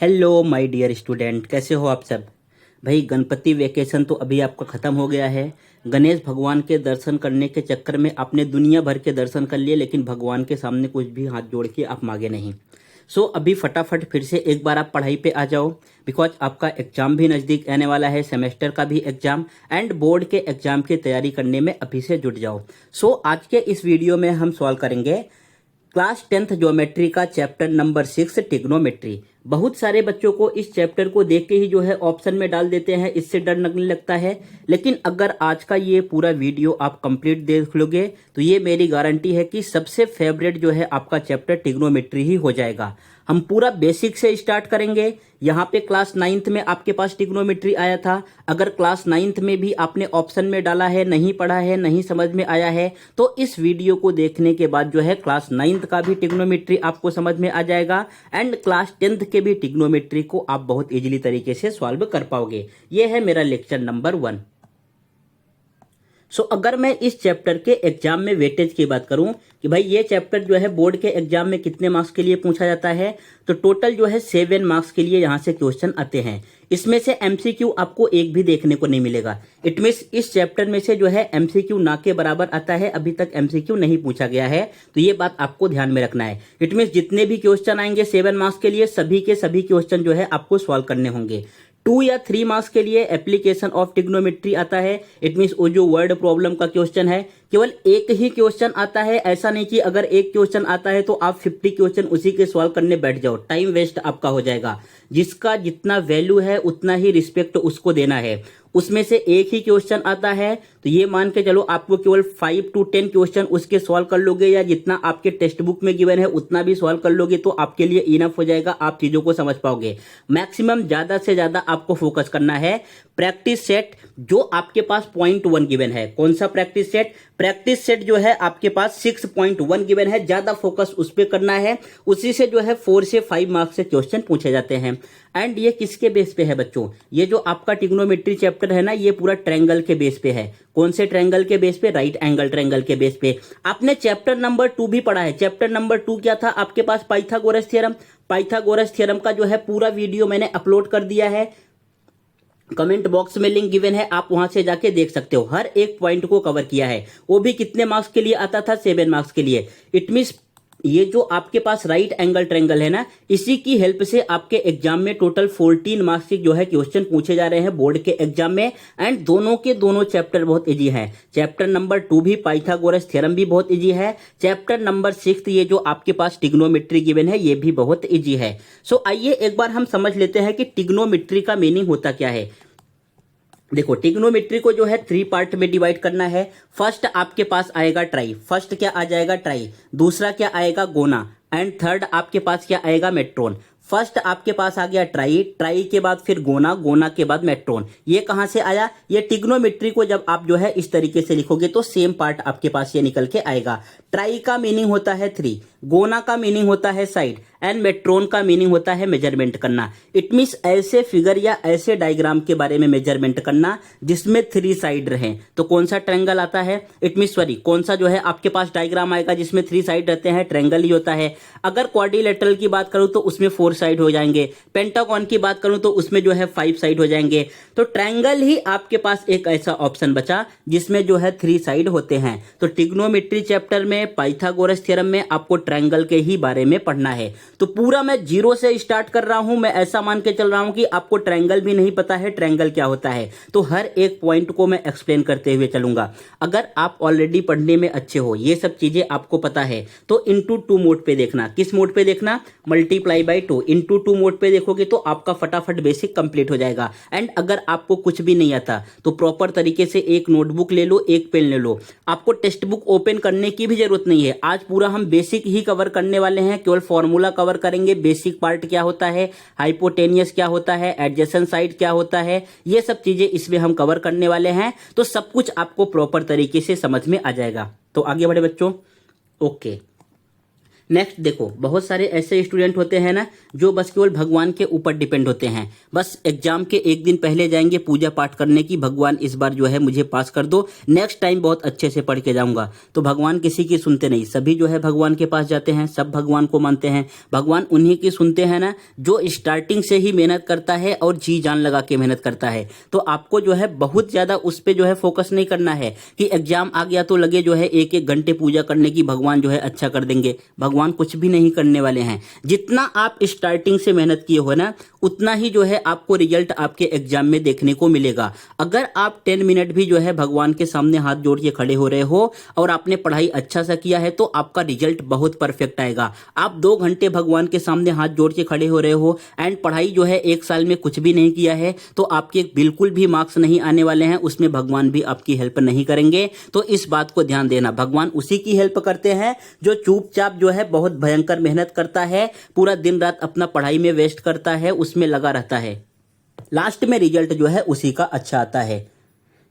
Hello my dear student, कैसे हो आप सब। भाई गणपति वेकेशन तो अभी आपका ख़त्म हो गया है। गणेश भगवान के दर्शन करने के चक्कर में आपने दुनिया भर के दर्शन कर लिए, लेकिन भगवान के सामने कुछ भी हाथ जोड़ के आप मांगे नहीं। अभी फटाफट फिर से एक बार आप पढ़ाई पे आ जाओ, बिकॉज आपका एग्ज़ाम भी नज़दीक आने वाला है, सेमेस्टर का भी एग्ज़ाम एंड बोर्ड के एग्ज़ाम की तैयारी करने में अभी से जुट जाओ। आज के इस वीडियो में हम सॉल्व करेंगे क्लास 10th ज्योमेट्री का चैप्टर नंबर 6 टिग्नोमेट्री। बहुत सारे बच्चों को इस चैप्टर को देख के ही जो है ऑप्शन में डाल देते हैं, इससे डर लगने लगता है। लेकिन अगर आज का ये पूरा वीडियो आप कंप्लीट देख लोगे तो ये मेरी गारंटी है कि सबसे फेवरेट जो है आपका चैप्टर टिग्नोमेट्री ही हो जाएगा। हम पूरा बेसिक से स्टार्ट करेंगे। यहाँ पे क्लास 9th में आपके पास टिग्नोमेट्री आया था। अगर क्लास 9th में भी आपने ऑप्शन में डाला है, नहीं पढ़ा है, नहीं समझ में आया है, तो इस वीडियो को देखने के बाद जो है क्लास 9th का भी टिग्नोमेट्री आपको समझ में आ जाएगा एंड क्लास 10th के भी टिग्नोमेट्री को आप बहुत इजीली तरीके से सॉल्व कर पाओगे। ये है मेरा लेक्चर नंबर 1। अगर मैं इस चैप्टर के एग्जाम में वेटेज की बात करूं कि भाई ये चैप्टर जो है बोर्ड के एग्जाम में कितने मार्क्स के लिए पूछा जाता है, तो टोटल जो है 7 मार्क्स के लिए यहां से क्वेश्चन आते हैं। इसमें से एमसीक्यू आपको एक भी देखने को नहीं मिलेगा। इट मीन्स इस चैप्टर में से जो है एमसीक्यू ना के बराबर आता है, अभी तक एमसीक्यू नहीं पूछा गया है, तो ये बात आपको ध्यान में रखना है। इट मीन्स जितने भी क्वेश्चन आएंगे 7 मार्क्स के लिए, सभी के सभी क्वेश्चन जो है आपको सॉल्व करने होंगे। 2 या 3 मार्क्स के लिए एप्लीकेशन ऑफ टिग्नोमेट्री आता है। इट मीन्स वो जो वर्ड प्रॉब्लम का क्वेश्चन है, केवल एक ही क्वेश्चन आता है। ऐसा नहीं कि अगर एक क्वेश्चन आता है तो आप 50 क्वेश्चन उसी के सॉल्व करने बैठ जाओ, टाइम वेस्ट आपका हो जाएगा। जिसका जितना वैल्यू है उतना ही रिस्पेक्ट उसको देना है। उसमें से एक ही क्वेश्चन आता है तो ये मान के चलो आपको केवल 5 to 10 क्वेश्चन उसके सॉल्व कर लोगे, या जितना आपके टेक्स्ट बुक में गिवन है उतना भी सॉल्व कर लोगे तो आपके लिए इनफ हो जाएगा, आप चीजों को समझ पाओगे। मैक्सिमम ज्यादा से ज्यादा आपको फोकस करना है प्रैक्टिस सेट जो आपके पास 0.1 गिवन है। कौन सा प्रैक्टिस सेट? प्रैक्टिस सेट जो है आपके पास 6.1 गिवन है, ज्यादा फोकस उस पर करना है। उसी से जो है 4 से 5 मार्क्स से क्वेश्चन पूछे जाते हैं। एंड ये किसके बेस पे है बच्चों? ये जो आपका टिग्नोमेट्री चैप्टर है ना, ये पूरा ट्रायंगल के बेस पे है। कौन से ट्रायंगल के बेस पे? राइट एंगल ट्रायंगल के बेस पे। आपने चैप्टर नंबर 2 भी पढ़ा है। चैप्टर नंबर 2 क्या था आपके पास? Pythagoras theorem. पाइथागोरस थ्योरम का जो है पूरा वीडियो मैंने अपलोड कर दिया है, कमेंट बॉक्स में लिंक गिवन है, आप वहां से जाके देख सकते हो। हर एक पॉइंट को कवर किया है। वो भी कितने मार्क्स के लिए आता था? 7 मार्क्स के लिए। इट मीन्स ये जो आपके पास राइट एंगल ट्रायंगल है ना, इसी की हेल्प से आपके एग्जाम में टोटल 14 मार्क्स के जो है क्वेश्चन पूछे जा रहे हैं बोर्ड के एग्जाम में। एंड दोनों के दोनों चैप्टर बहुत इजी हैं। चैप्टर नंबर 2 भी पाइथागोरस थ्योरम भी बहुत इजी है। चैप्टर नंबर 6 ये जो आपके पास टिग्नोमेट्री गिवन है ये भी बहुत इजी है। आइए एक बार हम समझ लेते हैं कि टिग्नोमेट्री का मीनिंग होता क्या है। देखो, टिग्नोमेट्री को जो है 3 पार्ट में डिवाइड करना है। फर्स्ट आपके पास आएगा ट्राई। फर्स्ट क्या आ जाएगा? ट्राई। दूसरा क्या आएगा? गोना। एंड थर्ड आपके पास क्या आएगा? मेट्रोन। फर्स्ट आपके पास आ गया ट्राई, ट्राई के बाद फिर गोना, गोना के बाद मेट्रोन। ये कहां से आया? ये टिग्नोमेट्री को जब आप जो है इस तरीके से लिखोगे तो सेम पार्ट आपके पास ये निकल के आएगा। ट्राई का मीनिंग होता है 3, गोना का मीनिंग होता है साइड, एंड मेट्रोन का मीनिंग होता है मेजरमेंट करना। इट मीन्स ऐसे फिगर या ऐसे डायग्राम के बारे में मेजरमेंट करना जिसमें 3 साइड रहे। तो कौन सा ट्रायंगल आता है? इट मीन्स सॉरी, कौन सा जो है आपके पास डायग्राम आएगा जिसमें 3 साइड रहते हैं? ट्रायंगल ही होता है। अगर क्वाड्रिलेटरल की बात करूं तो उसमें 4 साइड हो जाएंगे। पेंटागन की बात करूं तो उसमें जो है 5 साइड हो जाएंगे। तो ट्रायंगल ही आपके पास एक ऐसा ऑप्शन बचा जिसमें जो है 3 साइड होते हैं। तो टिग्नोमेट्री चैप्टर में पाइथागोरस थ्योरम में आपको ट्रायंगल के ही बारे में पढ़ना है। तो पूरा मैं 0 से स्टार्ट कर रहा हूं। मैं ऐसा मान के चल रहा हूं कि आपको ट्रायंगल भी नहीं पता है ट्रायंगल क्या होता है। तो हर एक पॉइंट को मैं एक्सप्लेन करते हुए चलूंगा। अगर आप ऑलरेडी पढ़ने में अच्छे हो, ये सब चीजें आपको पता है, तो इंटू 2 मोड पे देखना। किस मोड पे देखना? Multiply by 2। इंटू 2 मोड पे देखोगे तो आपका फटाफट बेसिक कंप्लीट हो जाएगा। एंड अगर आपको कुछ भी नहीं आता तो प्रॉपर तरीके से एक नोटबुक ले लो, एक पेन ले लो। आपको टेक्स्ट बुक ओपन करने की भी जरूरत नहीं है। आज पूरा हम बेसिक ही कवर करने वाले हैं। केवल फॉर्मूला कवर करेंगे, बेसिक पार्ट क्या होता है, हाइपोटेनियस क्या होता है, एडजेसेंट साइड क्या होता है, ये सब चीजें इसमें हम कवर करने वाले हैं। तो सब कुछ आपको प्रॉपर तरीके से समझ में आ जाएगा। तो आगे बढ़े बच्चों। ओके, नेक्स्ट देखो, बहुत सारे ऐसे स्टूडेंट होते हैं ना जो बस केवल भगवान के ऊपर डिपेंड होते हैं, बस एग्जाम के एक दिन पहले जाएंगे पूजा पाठ करने की, भगवान इस बार जो है मुझे पास कर दो, नेक्स्ट टाइम बहुत अच्छे से पढ़ के जाऊंगा। तो भगवान किसी की सुनते नहीं, सभी जो है भगवान के पास जाते हैं, सब भगवान को मानते हैं। भगवान उन्हीं की सुनते हैं ना जो स्टार्टिंग से ही मेहनत करता है और जी जान लगा के मेहनत करता है। तो आपको जो है बहुत ज्यादा उस पर जो है फोकस नहीं करना है कि एग्जाम आ गया तो लगे जो है एक एक घंटे पूजा करने की, भगवान जो है अच्छा कर देंगे। भगवान कुछ भी नहीं करने वाले हैं। जितना आप स्टार्टिंग से मेहनत किए हो ना, उतना ही जो है आपको रिजल्ट आपके एग्जाम में देखने को मिलेगा। अगर आप 10 मिनट भी जो है भगवान के सामने हाथ जोड़ के खड़े हो रहे हो और आपने पढ़ाई अच्छा सा किया है तो आपका रिजल्ट बहुत परफेक्ट आएगा। आप 2 घंटे भगवान के सामने हाथ जोड़ के खड़े हो रहे हो एंड पढ़ाई जो है 1 साल में कुछ भी नहीं किया है तो आपके बिल्कुल भी मार्क्स नहीं आने वाले हैं, उसमें भगवान भी आपकी हेल्प नहीं करेंगे। तो इस बात को ध्यान देना, भगवान उसी की हेल्प करते हैं जो चुपचाप जो है बहुत भयंकर मेहनत करता है, पूरा दिन रात अपना पढ़ाई में वेस्ट करता है, उसमें लगा रहता है, लास्ट में रिजल्ट जो है उसी का अच्छा आता है।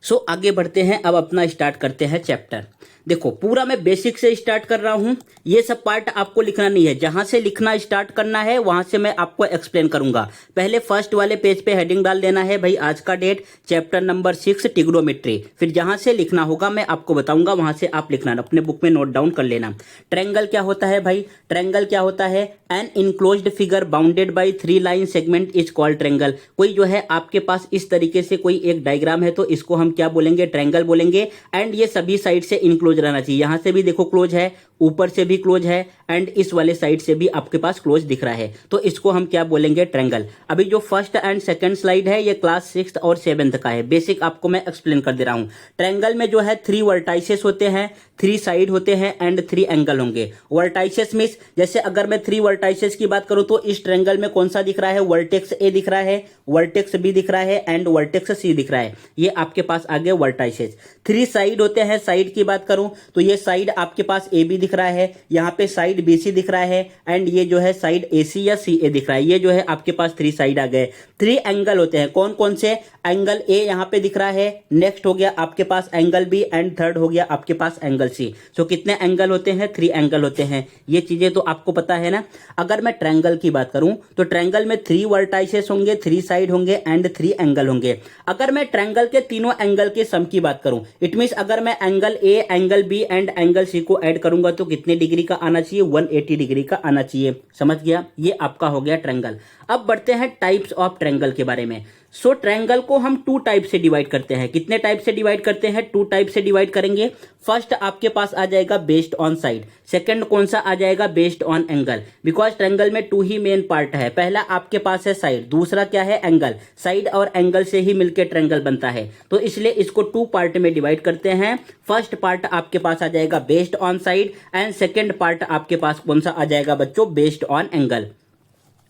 सो आगे बढ़ते हैं, अब अपना स्टार्ट करते हैं चैप्टर। देखो पूरा मैं बेसिक से स्टार्ट कर रहा हूं, ये सब पार्ट आपको लिखना नहीं है, जहां से लिखना स्टार्ट करना है वहां से मैं आपको एक्सप्लेन करूंगा। पहले फर्स्ट वाले पेज पे हेडिंग डाल देना है भाई आज का डेट, चैप्टर नंबर 6 ट्रिग्नोमेट्री। फिर जहां से लिखना होगा मैं आपको बताऊंगा, वहां से आप लिखना, अपने बुक में नोट डाउन कर लेना। ट्रायंगल क्या होता है भाई? ट्रायंगल क्या होता है? An enclosed figure bounded by 3 line segment is called triangle. कोई जो है आपके पास इस तरीके से कोई एक डायग्राम है तो इसको हम क्या बोलेंगे? ट्रायंगल बोलेंगे। एंड ये सभी साइड से इनक्लोज रहना चाहिए, यहां से भी देखो क्लोज है, ऊपर से भी क्लोज है एंड इस वाले साइड से भी आपके पास क्लोज दिख रहा है, तो इसको हम क्या बोलेंगे? ट्रायंगल। अभी जो फर्स्ट एंड सेकंड स्लाइड है ये क्लास 6 और 7th का है, बेसिक आपको मैं एक्सप्लेन कर दे रहा हूं। ट्रायंगल में जो है 3 वर्टाइसेस होते हैं, 3 साइड होते हैं एंड 3 एंगल होंगे। वर्टाइसेस मींस जैसे अगर मैं 3 वर्टाइसेस की बात करूं तो इस ट्रायंगल में कौन सा दिख रहा है? वर्टेक्स ए दिख रहा है, वर्टेक्स बी दिख रहा है एंड वर्टेक्स सी दिख रहा है, ये आपके पास आ गए वर्टाइसेस। 3 साइड होते हैं, साइड की बात करूं तो ये साइड आपके पास ए बी दिख रहा है, यहाँ पे साइड बी सी दिख रहा है एंड ये जो है साइड ए सी या सी ए दिख रहा है, ये जो है आपके पास 3 साइड आ गए। 3 एंगल होते हैं, कौन कौन से? एंगल ए यहाँ पे दिख रहा है, नेक्स्ट हो गया आपके पास एंगल बी एंड थर्ड हो गया आपके पास एंगल सी। सो कितने एंगल होते हैं? 3 एंगल होते हैं। ये चीजें तो आपको पता है ना। अगर मैं ट्रायंगल की बात करूं तो ट्रायंगल में 3 वर्टाइसेस होंगे, 3 साइड होंगे एंड 3 एंगल होंगे। अगर मैं ट्रायंगल के तीनों एंगल के सम की बात करूं, इट मींस अगर मैं angle A, angle B and angle C को ऐड करूंगा तो कितने डिग्री का आना चाहिए? 180 डिग्री का आना चाहिए। समझ गया? ये आपका हो गया ट्रायंगल। अब बढ़ते हैं टाइप्स ऑफ ट्रायंगल के बारे में। सो ट्रायंगल को हम 2 टाइप से डिवाइड करते हैं। कितने टाइप से डिवाइड करते हैं? 2 टाइप से डिवाइड करेंगे। फर्स्ट आपके पास आ जाएगा बेस्ड ऑन साइड, सेकंड कौन सा आ जाएगा? Based on angle. Because triangle में 2 ही मेन पार्ट है, पहला आपके पास है साइड, दूसरा क्या है? एंगल। साइड और एंगल से ही मिलकर ट्रायंगल बनता है, तो इसलिए इसको 2 पार्ट में डिवाइड करते हैं। फर्स्ट पार्ट आपके पास आ जाएगा based on side and second part आपके पास कौन सा आ जाएगा बच्चों? Based on angle.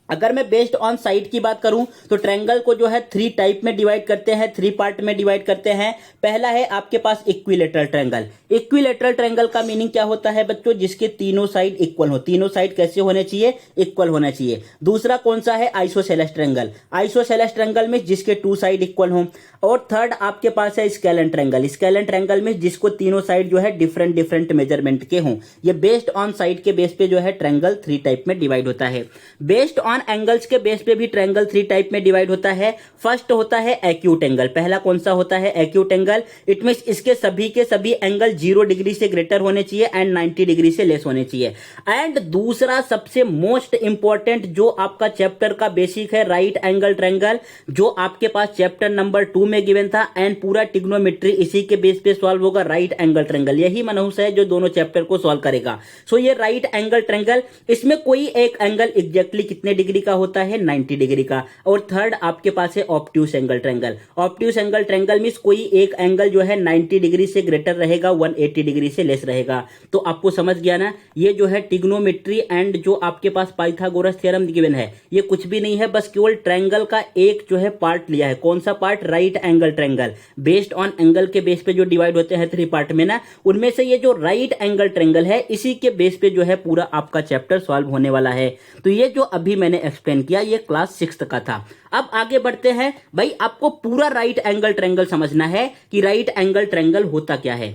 अगर मैं बेस्ड ऑन साइड की बात करूं तो ट्रायंगल को जो है 3 टाइप में डिवाइड करते हैं, 3 पार्ट में डिवाइड करते हैं। पहला है आपके पास इक्विलेटरल ट्रायंगल। इक्विलेटरल ट्रायंगल का मीनिंग क्या होता है बच्चों? जिसके तीनों साइड इक्वल हो। तीनों साइड कैसे होने चाहिए? इक्वल होना चाहिए। दूसरा कौन सा है? Isosceles triangle. आइसोसेलेस ट्रायंगल में जिसके 2 साइड इक्वल हो। और थर्ड आपके पास है स्केलन ट्रायंगल। स्केलन ट्रायंगल में जिसको तीनों साइड जो है डिफरेंट डिफरेंट मेजरमेंट के हों। ये बेस्ड ऑन साइड के बेस पे जो है ट्रायंगल 3 टाइप में डिवाइड होता है। बेस्ड ऑन एंगल्स के बेस पे भी ट्रायंगल 3 टाइप में डिवाइड होता है। फर्स्ट होता है एक्यूट एंगल। पहला कौन सा होता है? Acute angle. इट मींस इसके सभी के सभी एंगल 0 डिग्री से ग्रेटर होने चाहिए एंड 90 डिग्री से लेस होने चाहिए। एंड दूसरा सबसे मोस्ट इंपॉर्टेंट जो आपका चैप्टर का बेसिक है, राइट एंगल ट्रायंगल, जो आपके पास चैप्टर नंबर 2 में गिवन था एंड पूरा ट्रिग्नोमेट्री इसी के बेस पे सॉल्व होगा। राइट एंगल ट्रायंगल यही मनहूस है जो दोनों चैप्टर को सॉल्व करेगा। सो ये राइट एंगल ट्रायंगल, इसमें कोई एक एंगल एग्जैक्टली कितने डिग्री का होता है? 90 डिग्री का। और थर्ड आपके पास है obtuse angle triangle. Obtuse angle triangle means कोई एक एंगल जो है 90 डिग्री से ग्रेटर रहेगा, 180 डिग्री से लेस रहेगा। तो आपको समझ गया ना, ये जो है ट्रिग्नोमेट्री एंड जो आपके पास पाइथागोरस थ्योरम गिवन है ये कुछ भी नहीं है, बस केवल ट्रायंगल का एक जो है पार्ट लिया है। कौन सा part? Right angle triangle. Based on angle के बेस पे जो डिवाइड होते हैं 3 पार्ट में ना, उनमें से ये जो राइट एंगल ट्रायंगल है इसी के बेस पे जो है पूरा आपका चैप्टर सॉल्व होने वाला है। तो ये जो अभी मैंने एक्सप्लेन किया ये क्लास 6 का था। अब आगे बढ़ते हैं भाई, आपको पूरा राइट एंगल ट्रायंगल समझना है कि राइट एंगल ट्रायंगल होता क्या है।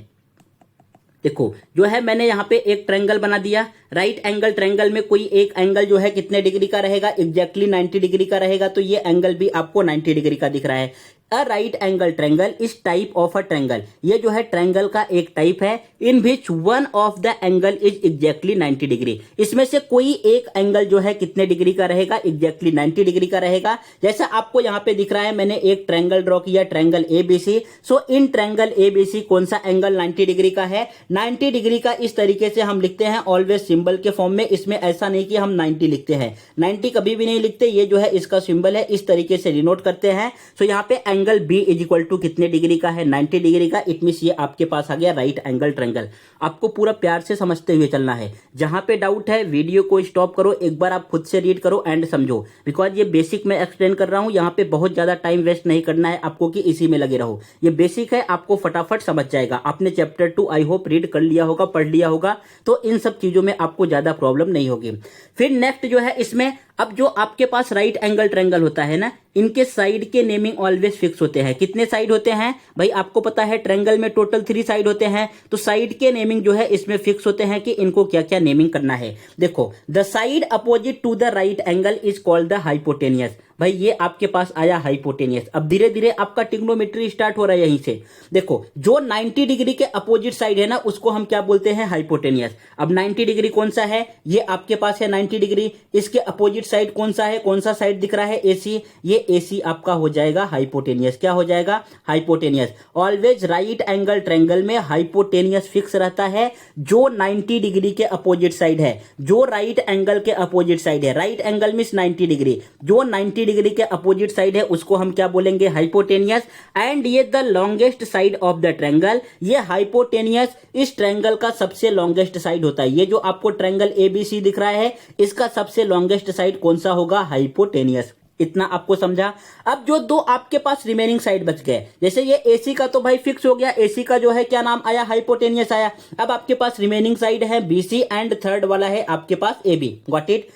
देखो जो है मैंने यहाँ पे एक ट्रायंगल बना दिया। राइट एंगल ट्रायंगल में कोई एक एंगल जो है कितने डिग्री का रहेगा, एग्जैक्टली 90 डिग्री का रहेगा। तो ये एंगल भी आपको 90 डिग्री का दिख रहा है। अ राइट एंगल ट्रायंगल इस टाइप ऑफ अ ट्रायंगल, ये जो है ट्रायंगल का एक टाइप है in which one of the angle is exactly 90 degree. इसमें से कोई एक एंगल जो है कितने डिग्री का रहेगा, एग्जैक्टली 90 डिग्री का रहेगा। जैसा आपको यहाँ पे दिख रहा है, मैंने एक ट्रायंगल ड्रॉ किया, triangle ABC. So in triangle ABC कौन सा एंगल 90 डिग्री का है, 90 डिग्री का। इस तरीके से हम लिखते हैं ऑलवेज सिंबल के फॉर्म में। इसमें ऐसा नहीं कि हम 90 लिखते हैं, 90 कभी भी नहीं लिखते। ये जो है इसका सिंबल है, इस तरीके से डिनोट करते हैं। सो यहाँ पे angle B is equal to कितने डिग्री का है, 90 डिग्री का। इट मींस ये आपके पास आ गया राइट एंगल ट्रायंगल। आपको पूरा प्यार से समझते हुए चलना है। जहां पे डाउट है वीडियो को स्टॉप करो, एक बार आप खुद से रीड करो एंड समझो, बिकॉज ये बेसिक मैं एक्सप्लेन कर रहा हूं। यहाँ पे बहुत ज्यादा टाइम वेस्ट नहीं करना है आपको कि इसी में लगे रहो। ये बेसिक है, आपको फटाफट समझ जाएगा। आपने चैप्टर 2 आई होप रीड कर लिया होगा, पढ़ लिया होगा, तो इन सब चीजों में आपको ज्यादा प्रॉब्लम नहीं होगी। फिर नेक्स्ट जो है इसमें, अब जो आपके पास राइट एंगल ट्रायंगल होता है ना, इनके साइड के नेमिंग ऑलवेज फिक्स होते हैं। कितने साइड होते हैं भाई, आपको पता है ट्रायंगल में टोटल 3 साइड होते हैं। तो साइड के नेमिंग जो है इसमें फिक्स होते हैं कि इनको क्या क्या नेमिंग करना है। देखो, the side opposite to the right angle is called the hypotenuse. भाई ये आपके पास आया हाइपोटेनियस। अब धीरे धीरे आपका ट्रिग्नोमेट्री स्टार्ट हो रहा है यहीं से। देखो, जो 90 डिग्री के अपोजिट साइड है ना, उसको हम क्या बोलते हैं, हाइपोटेनियस। अब 90 डिग्री कौन सा है, ये आपके पास है 90 डिग्री। इसके अपोजिट साइड कौन सा है, कौन सा साइड दिख रहा है, एसी। ये एसी आपका हो जाएगा हाइपोटेनियस। क्या हो जाएगा, hypotenuse. Always right angle triangle में हाइपोटेनियस फिक्स रहता है। जो 90 डिग्री के अपोजिट साइड है, जो राइट एंगल के अपोजिट साइड है, राइट एंगल मींस 90 डिग्री, जो 90 डिग्री के अपोजिट साइड है उसको हम क्या बोलेंगे, हाइपोटेनियस। एंड ये the longest side of the triangle, ये हाइपोटेनियस इस ट्रायंगल का सबसे लॉन्गेस्ट साइड होता है। ये जो आपको ट्रायंगल एबीसी दिख रहा है, इसका सबसे लॉन्गेस्ट साइड कौन सा होगा, हाइपोटेनियस। इतना आपको समझा। अब जो दो आपके पास रिमेनिंग साइड बच गए, जैसे ये एसी का तो भाई फिक्स हो गया, एसी का जो है क्या नाम आया, हाइपोटेनियस आया। अब आपके पास रिमेनिंग साइड है बीसी एंड थर्ड वाला है आपके पास एबी। Got it.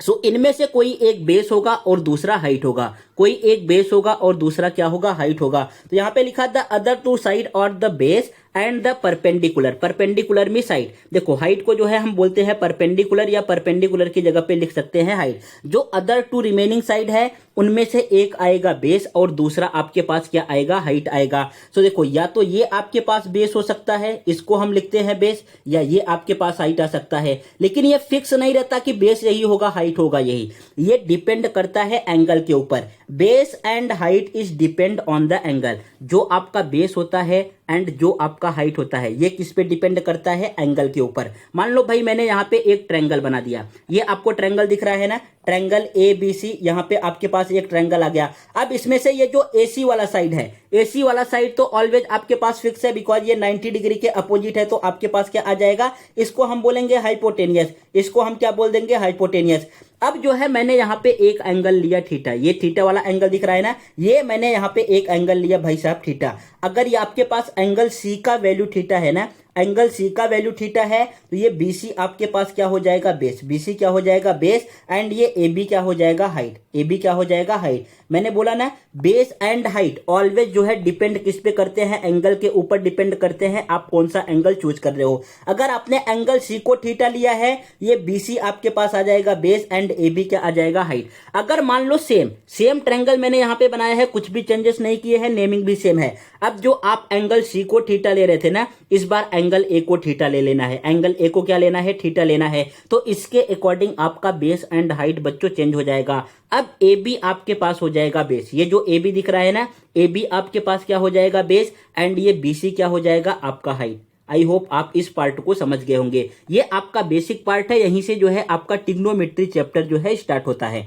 सो इनमें से कोई एक बेस होगा और दूसरा हाइट होगा, कोई एक बेस होगा और दूसरा क्या होगा, हाइट होगा। तो यहां पे लिखा द अदर टू साइड और the base and the perpendicular. Perpendicular में साइड, देखो हाइट को जो है हम बोलते हैं परपेंडिकुलर, या परपेंडिकुलर की जगह पे लिख सकते हैं हाइट। जो अदर टू रिमेनिंग साइड है उनमें से एक आएगा बेस और दूसरा आपके पास क्या आएगा, हाइट आएगा। सो देखो, या तो ये आपके पास बेस हो सकता है, इसको हम लिखते हैं बेस, या ये आपके पास हाइट आ सकता है। लेकिन ये फिक्स नहीं रहता कि बेस यही होगा, हाइट होगा यही। ये डिपेंड करता है एंगल के ऊपर। Base and height is depend on the angle. जो आपका बेस होता है एंड जो आपका हाइट होता है, ये किस पे डिपेंड करता है, एंगल के ऊपर। मान लो भाई मैंने यहाँ पे एक ट्रायंगल बना दिया, ये आपको ट्रायंगल दिख रहा है ना, ट्रायंगल ए बी सी। यहाँ पे आपके पास एक ट्रायंगल आ गया। अब इसमें से ये जो एसी वाला साइड है, एसी वाला साइड तो ऑलवेज आपके पास फिक्स है, बिकॉज ये 90 डिग्री के अपोजिट है। तो आपके पास क्या आ जाएगा, इसको हम बोलेंगे हाइपोटेनियस, इसको हम क्या बोल देंगे, हाइपोटेनियस। अब जो है मैंने यहाँ पे एक एंगल लिया थीटा, ये थीटा वाला एंगल दिख रहा है ना, ये मैंने यहाँ पे एक एंगल लिया भाई साहब थीटा। अगर ये आपके पास एंगल सी का वैल्यू थीटा है ना, एंगल सी का वैल्यू थीटा है, तो ये बीसी आपके पास क्या हो जाएगा, बेस। बीसी क्या हो जाएगा, बेस। एंड ये एबी क्या हो जाएगा, हाइट। एबी क्या हो जाएगा, हाइट। मैंने बोला ना, बेस एंड हाइट ऑलवेज जो है डिपेंड किस पे करते हैं, एंगल के ऊपर डिपेंड करते हैं आप कौन सा एंगल चूज कर रहे हो। अगर आपने एंगल सी को थीटा लिया है, ये बीसी आपके पास आ जाएगा बेस एंड एबी क्या आ जाएगा, हाइट। अगर मान लो सेम ट्रायंगल मैंने यहाँ पे बनाया है, कुछ भी चेंजेस नहीं किए हैं, नेमिंग भी सेम है। अब जो आप एंगल सी को थीटा ले रहे थे ना, इस बार एंगल ए को थीटा ले लेना है। एंगल ए को क्या लेना है, थीटा लेना है। तो इसके अकॉर्डिंग आपका बेस एंड हाइट बच्चों चेंज हो जाएगा। अब ए बी आपके पास हो जाएगा बेस। ये जो ए बी दिख रहा है ना, ए बी आपके पास क्या हो जाएगा, बेस। एंड ये बी सी क्या हो जाएगा, आपका हाइट। आई होप आप इस पार्ट को समझ गए होंगे। ये आपका बेसिक पार्ट है, यहीं से जो है आपका ट्रिग्नोमेट्री चैप्टर जो है स्टार्ट होता है।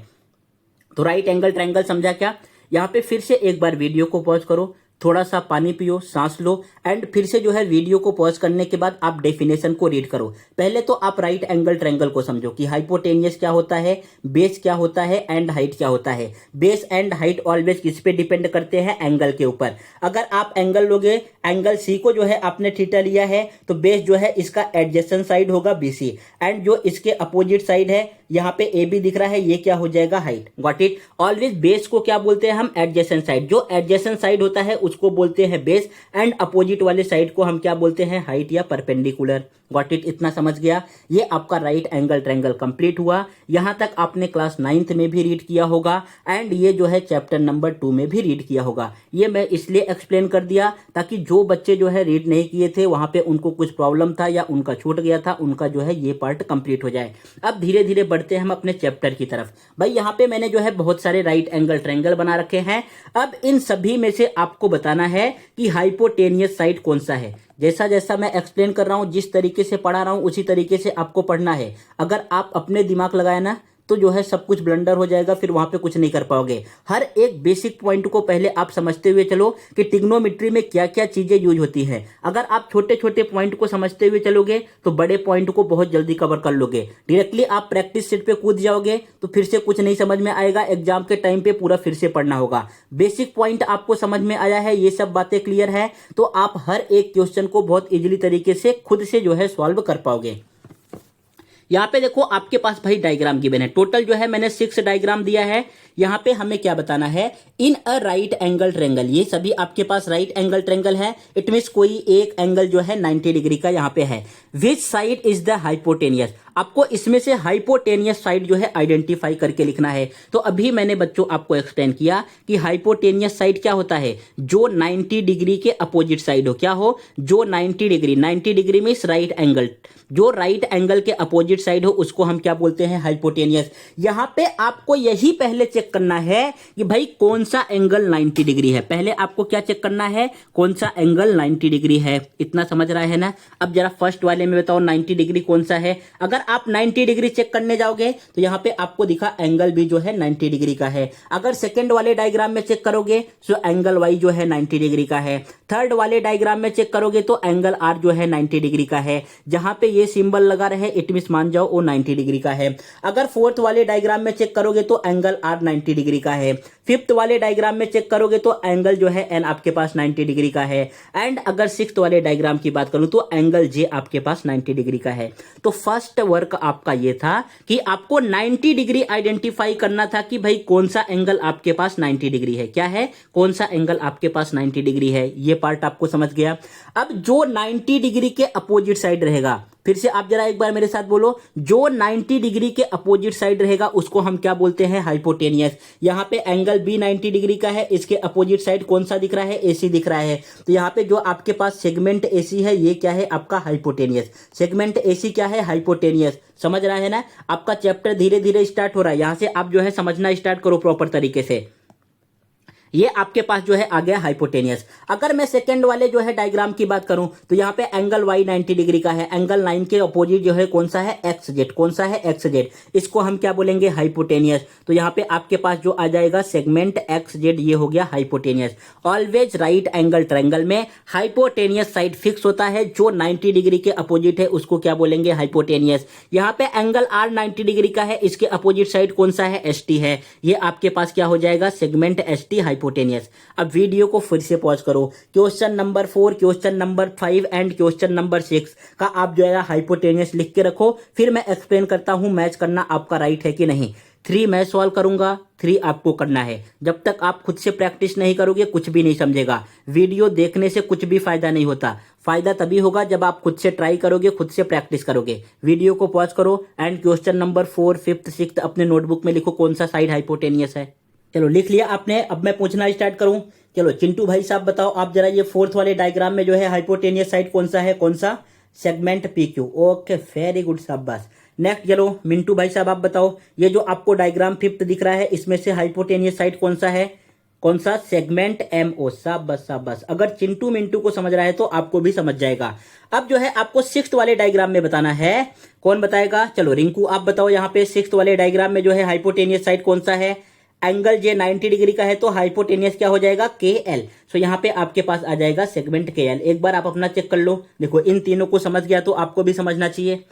तो राइट एंगल ट्रायंगल समझा क्या। यहाँ पे फिर से एक बार वीडियो को पॉज करो, थोड़ा सा पानी पियो, सांस लो, एंड फिर से जो है वीडियो को पॉज करने के बाद आप डेफिनेशन को रीड करो। पहले तो आप राइट एंगल ट्रायंगल को समझो कि हाइपोटेनियस क्या होता है, बेस क्या होता है एंड हाइट क्या होता है। बेस एंड हाइट ऑलवेज किस पे डिपेंड करते हैं, एंगल के ऊपर। अगर आप एंगल लोगे, एंगल सी को जो है आपने थीटा लिया है, तो बेस जो है इसका एडजेसेंट साइड होगा बीसी, एंड जो इसके अपोजिट साइड है यहाँ पे ए बी दिख रहा है, ये क्या हो जाएगा height. Got it. Always base को क्या बोलते हैं हम, एडजेसेंट साइड। जो एडजेसेंट साइड होता है उसको बोलते हैं बेस, एंड अपोजिट वाले साइड को हम क्या बोलते हैं, हाइट या परपेंडिकुलर। गॉट इट, इतना समझ गया। ये आपका राइट एंगल ट्रायंगल कंप्लीट हुआ। यहां तक आपने क्लास 9th में भी रीड किया होगा, एंड ये जो है चैप्टर नंबर 2 में भी रीड किया होगा। ये मैं इसलिए एक्सप्लेन कर दिया ताकि जो बच्चे जो है रीड नहीं किए थे, वहां पे उनको कुछ प्रॉब्लम था या उनका छूट गया था, उनका जो है ये पार्ट कंप्लीट हो जाए। अब धीरे धीरे बढ़ते हैं हम अपने चैप्टर की तरफ। भाई यहाँ पे मैंने जो है बहुत सारे राइट एंगल ट्रायंगल बना रखे हैं। अब इन सभी में से आपको बताना है कि हाइपोटेनियस साइड कौन सा है। जैसा जैसा मैं एक्सप्लेन कर रहा हूं, जिस तरीके से पढ़ा रहा हूं, उसी तरीके से आपको पढ़ना है। अगर आप अपने दिमाग लगाए ना तो जो है सब कुछ ब्लंडर हो जाएगा, फिर वहां पे कुछ नहीं कर पाओगे। हर एक बेसिक पॉइंट को पहले आप समझते हुए चलो कि ट्रिग्नोमेट्री में क्या क्या चीजें यूज होती है। अगर आप छोटे छोटे पॉइंट को समझते हुए चलोगे तो बड़े पॉइंट को बहुत जल्दी कवर कर लोगे। डायरेक्टली आप प्रैक्टिस सेट पे कूद जाओगे तो फिर से कुछ नहीं समझ में आएगा, एग्जाम के टाइम पे पूरा फिर से पढ़ना होगा। बेसिक पॉइंट आपको समझ में आया है, ये सब बातें क्लियर है, तो आप हर एक क्वेश्चन को बहुत इजीली तरीके से खुद से जो है सॉल्व कर पाओगे। यहाँ पे देखो आपके पास भाई डायग्राम गिवन है। टोटल जो है मैंने 6 डायग्राम दिया है। यहाँ पे हमें क्या बताना है, इन अ राइट एंगल ट्रायंगल। ये सभी आपके पास राइट एंगल ट्रायंगल है। इट मीन्स कोई एक एंगल जो है 90 डिग्री का यहाँ पे है। Which side is the hypotenuse. आपको इसमें से हाइपोटेनियस साइड जो है आइडेंटिफाई करके लिखना है। तो अभी मैंने बच्चों आपको एक्सप्लेन किया कि हाइपोटेनियस साइड क्या होता है, जो 90 डिग्री के अपोजिट साइड हो। क्या हो, जो 90 degree, 90 degree means right angle, जो राइट एंगल के अपोजिट साइड हो उसको हम क्या बोलते हैं, हाइपोटेनियस। यहां पे आपको यही पहले चेक करना है कि भाई कौन सा एंगल 90 डिग्री है। पहले आपको क्या चेक करना है, कौन सा एंगल 90 डिग्री है। इतना समझ रहा है ना। अब जरा फर्स्ट वाले में बताओ 90 डिग्री कौन सा है। अगर आप 90 डिग्री चेक करने जाओगे तो यहां पे आपको दिखा एंगल भी जो है 90 डिग्री का है। अगर सेकंड वाले डायग्राम में चेक करोगे तो एंगल वाई जो है 90 डिग्री का है। थर्ड वाले डायग्राम में चेक करोगे तो एंगल आर जो है 90 डिग्री का है। जहां पे ये सिंबल लगा रहे इट मींस मान जाओ वो 90 डिग्री का है। अगर फोर्थ वाले डायग्राम में चेक करोगे तो एंगल आर 90 डिग्री का है। फिफ्थ वाले डायग्राम में चेक करोगे तो एंगल जो है एन आपके पास 90 डिग्री का है। एंड अगर सिक्स्थ वाले डायग्राम की बात करूं तो एंगल जे आपके पास 90 डिग्री का है। तो फर्स्ट वर्क आपका ये था कि आपको 90 डिग्री आइडेंटिफाई करना था कि भाई कौन सा एंगल आपके पास 90 डिग्री है। क्या है, कौन सा एंगल आपके पास 90 डिग्री है। ये पार्ट आपको समझ गया। अब जो 90 डिग्री के अपोजिट साइड रहेगा, फिर से आप जरा एक बार मेरे साथ बोलो, जो 90 डिग्री के अपोजिट साइड रहेगा उसको हम क्या बोलते हैं, हाइपोटेनियस। यहां पे एंगल बी 90 डिग्री का है, इसके अपोजिट साइड कौन सा दिख रहा है, एसी दिख रहा है। तो यहां पे जो आपके पास सेगमेंट एसी है ये क्या है, आपका हाइपोटेनियस। सेगमेंट एसी क्या है, हाइपोटेनियस। समझ रहा है ना। आपका चैप्टर धीरे धीरे स्टार्ट हो रहा है, यहां से आप जो है समझना स्टार्ट करो प्रॉपर तरीके से। ये आपके पास जो है आ गया हाइपोटेनियस। अगर मैं सेकंड वाले जो है डायग्राम की बात करूं तो यहाँ पे एंगल वाई 90 डिग्री का है। एंगल 9 के अपोजिट जो है कौन सा है, एक्स जेड। कौन सा है, एक्स जेड। इसको हम क्या बोलेंगे, हाइपोटेनियस। तो यहाँ पे आपके पास जो आ जाएगा सेगमेंट एक्स जेड, ये हो गया hypotenuse. Always right angle triangle में हाइपोटेनियस साइड फिक्स होता है। जो 90 डिग्री के अपोजिट है उसको क्या बोलेंगे, हाइपोटेनियस। यहाँ पे एंगल आर 90 डिग्री का है, इसके अपोजिट साइड कौन सा है, एस टी है। ये आपके पास क्या हो जाएगा, सेगमेंट एस टी हाइपोटेनियस। अब वीडियो को फिर से पॉज करो। Question number 4, question number 5 and question number 6 का आप जो है हाइपोटेनियस लिख के रखो। फिर मैं एक्सप्लेन करता हूं, मैच करना आपका राइट है कि नहीं। 3 मैं सॉल्व करूंगा, 3 आपको करना है। जब तक आप खुद से प्रैक्टिस नहीं करोगे कुछ भी नहीं समझेगा। वीडियो देखने से कुछ भी फायदा नहीं होता। फायदा तभी होगा जब आप खुद से ट्राई करोगे, खुद से प्रैक्टिस करोगे। वीडियो को पॉज करो and question number 4, 5th, 6th अपने नोटबुक में लिखो कौन सा साइड हाइपोटेनियस है। चलो लिख लिया आपने। अब मैं पूछना स्टार्ट करूं। चलो चिंटू भाई साहब बताओ आप जरा, ये फोर्थ वाले डायग्राम में जो है हाइपोटेनियस साइड कौन सा है, कौन सा, segment P Q. Okay very good शाबाश। नेक्स्ट चलो मिंटू भाई साहब आप बताओ, ये जो आपको डायग्राम 5th दिख रहा है इसमें से हाइपोटेनियस साइड कौन सा है, कौन सा, सेगमेंट एम ओ। शाबाश शाबाश। अगर चिंटू मिंटू को समझ रहा है तो आपको भी समझ जाएगा। अब जो है आपको 6th वाले डायग्राम में बताना है। कौन बताएगा, चलो रिंकू आप बताओ। यहाँ पे 6th वाले डायग्राम में जो है हाइपोटेनियस साइड कौन सा है, एंगल जे 90 डिग्री का है तो हाइपोटेनियस क्या हो जाएगा, के एल। सो यहाँ पे आपके पास आ जाएगा सेगमेंट के एल। एक बार आप अपना चेक कर लो। देखो इन तीनों को समझ गया तो आपको भी समझना चाहिए।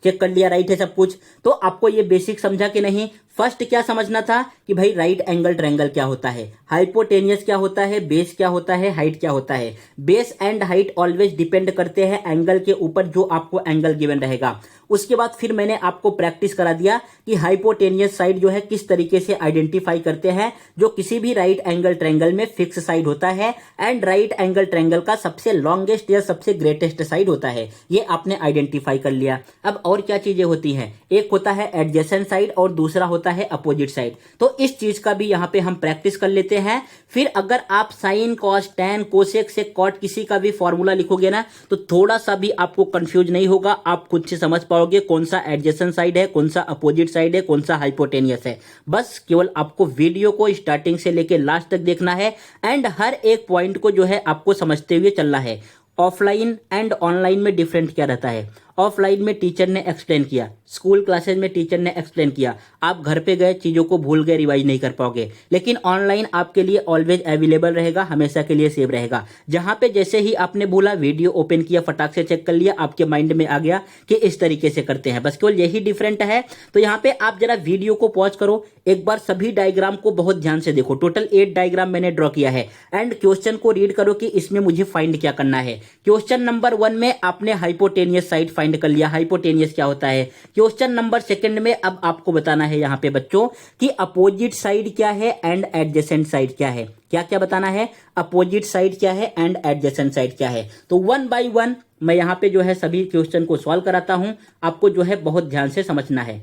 चेक कर लिया, राइट है सब कुछ। तो आपको ये बेसिक समझा कि नहीं। फर्स्ट क्या समझना था कि भाई राइट एंगल ट्रायंगल क्या होता है, हाइपोटेनियस क्या होता है, बेस क्या होता है, हाइट क्या होता है। Base and height always depend करते हैं एंगल के ऊपर जो आपको एंगल गिवन रहेगा। उसके बाद फिर मैंने आपको प्रैक्टिस करा दिया कि हाइपोटेनियस साइड जो है किस तरीके से आइडेंटिफाई करते हैं, जो किसी भी राइट एंगल ट्रायंगल में फिक्स साइड होता है एंड राइट एंगल ट्रायंगल का सबसे लॉन्गेस्ट या सबसे ग्रेटेस्ट साइड होता है। ये आपने आइडेंटिफाई कर लिया। अब और क्या चीजें होती हैं, एक होता है एडजेसेंट साइड और दूसरा होता है अपोजिट साइड। तो इस चीज का भी यहां पे हम प्रैक्टिस कर लेते हैं। फिर अगर आप साइन कॉस टैन कोसेक से कॉट किसी का भी फॉर्मूला लिखोगे ना तो थोड़ा सा भी आपको कंफ्यूज नहीं होगा, आप खुद से समझ पाओगे कौन सा एडजेसेंट साइड है, कौन सा अपोजिट साइड है, कौन सा हाइपोटेनियस है। बस केवल आपको वीडियो को स्टार्टिंग से लेकर लास्ट तक देखना है एंड हर एक पॉइंट को जो है आपको समझते हुए चलना है। ऑफलाइन एंड ऑनलाइन में डिफरेंट क्या रहता है, ऑफलाइन में टीचर ने एक्सप्लेन किया, स्कूल क्लासेज में टीचर ने एक्सप्लेन किया, आप घर पे गए चीज़ों को भूल गए, रिवाइज नहीं कर पाओगे। लेकिन ऑनलाइन आपके लिए ऑलवेज अवेलेबल रहेगा, हमेशा के लिए सेव रहेगा। जहां पे जैसे ही आपने बोला वीडियो ओपन किया, फटाक से चेक कर लिया, आपके माइंड में आ गया कि इस तरीके से करते हैं। बस केवल यही डिफरेंट है। तो यहाँ पे आप जरा वीडियो को पॉज करो, एक बार सभी डायग्राम को बहुत ध्यान से देखो। टोटल 8 डायग्राम मैंने ड्रॉ किया है एंड क्वेश्चन को रीड करो कि इसमें मुझे फाइंड क्या करना है। क्वेश्चन नंबर 1 में आपने हाइपोटेनियस साइड फाइंड कर लिया, हाइपोटेनियस क्या होता है। क्वेश्चन नंबर 2 में अब आपको बताना है यहाँ पे बच्चों कि अपोजिट साइड क्या है एंड एडजेसेंट साइड क्या है। क्या क्या बताना है, अपोजिट साइड क्या है एंड एडजेसेंट साइड क्या है। तो 1 बाय 1 मैं यहाँ पे जो है सभी क्वेश्चन को सॉल्व कराता हूं, आपको जो है बहुत ध्यान से समझना है।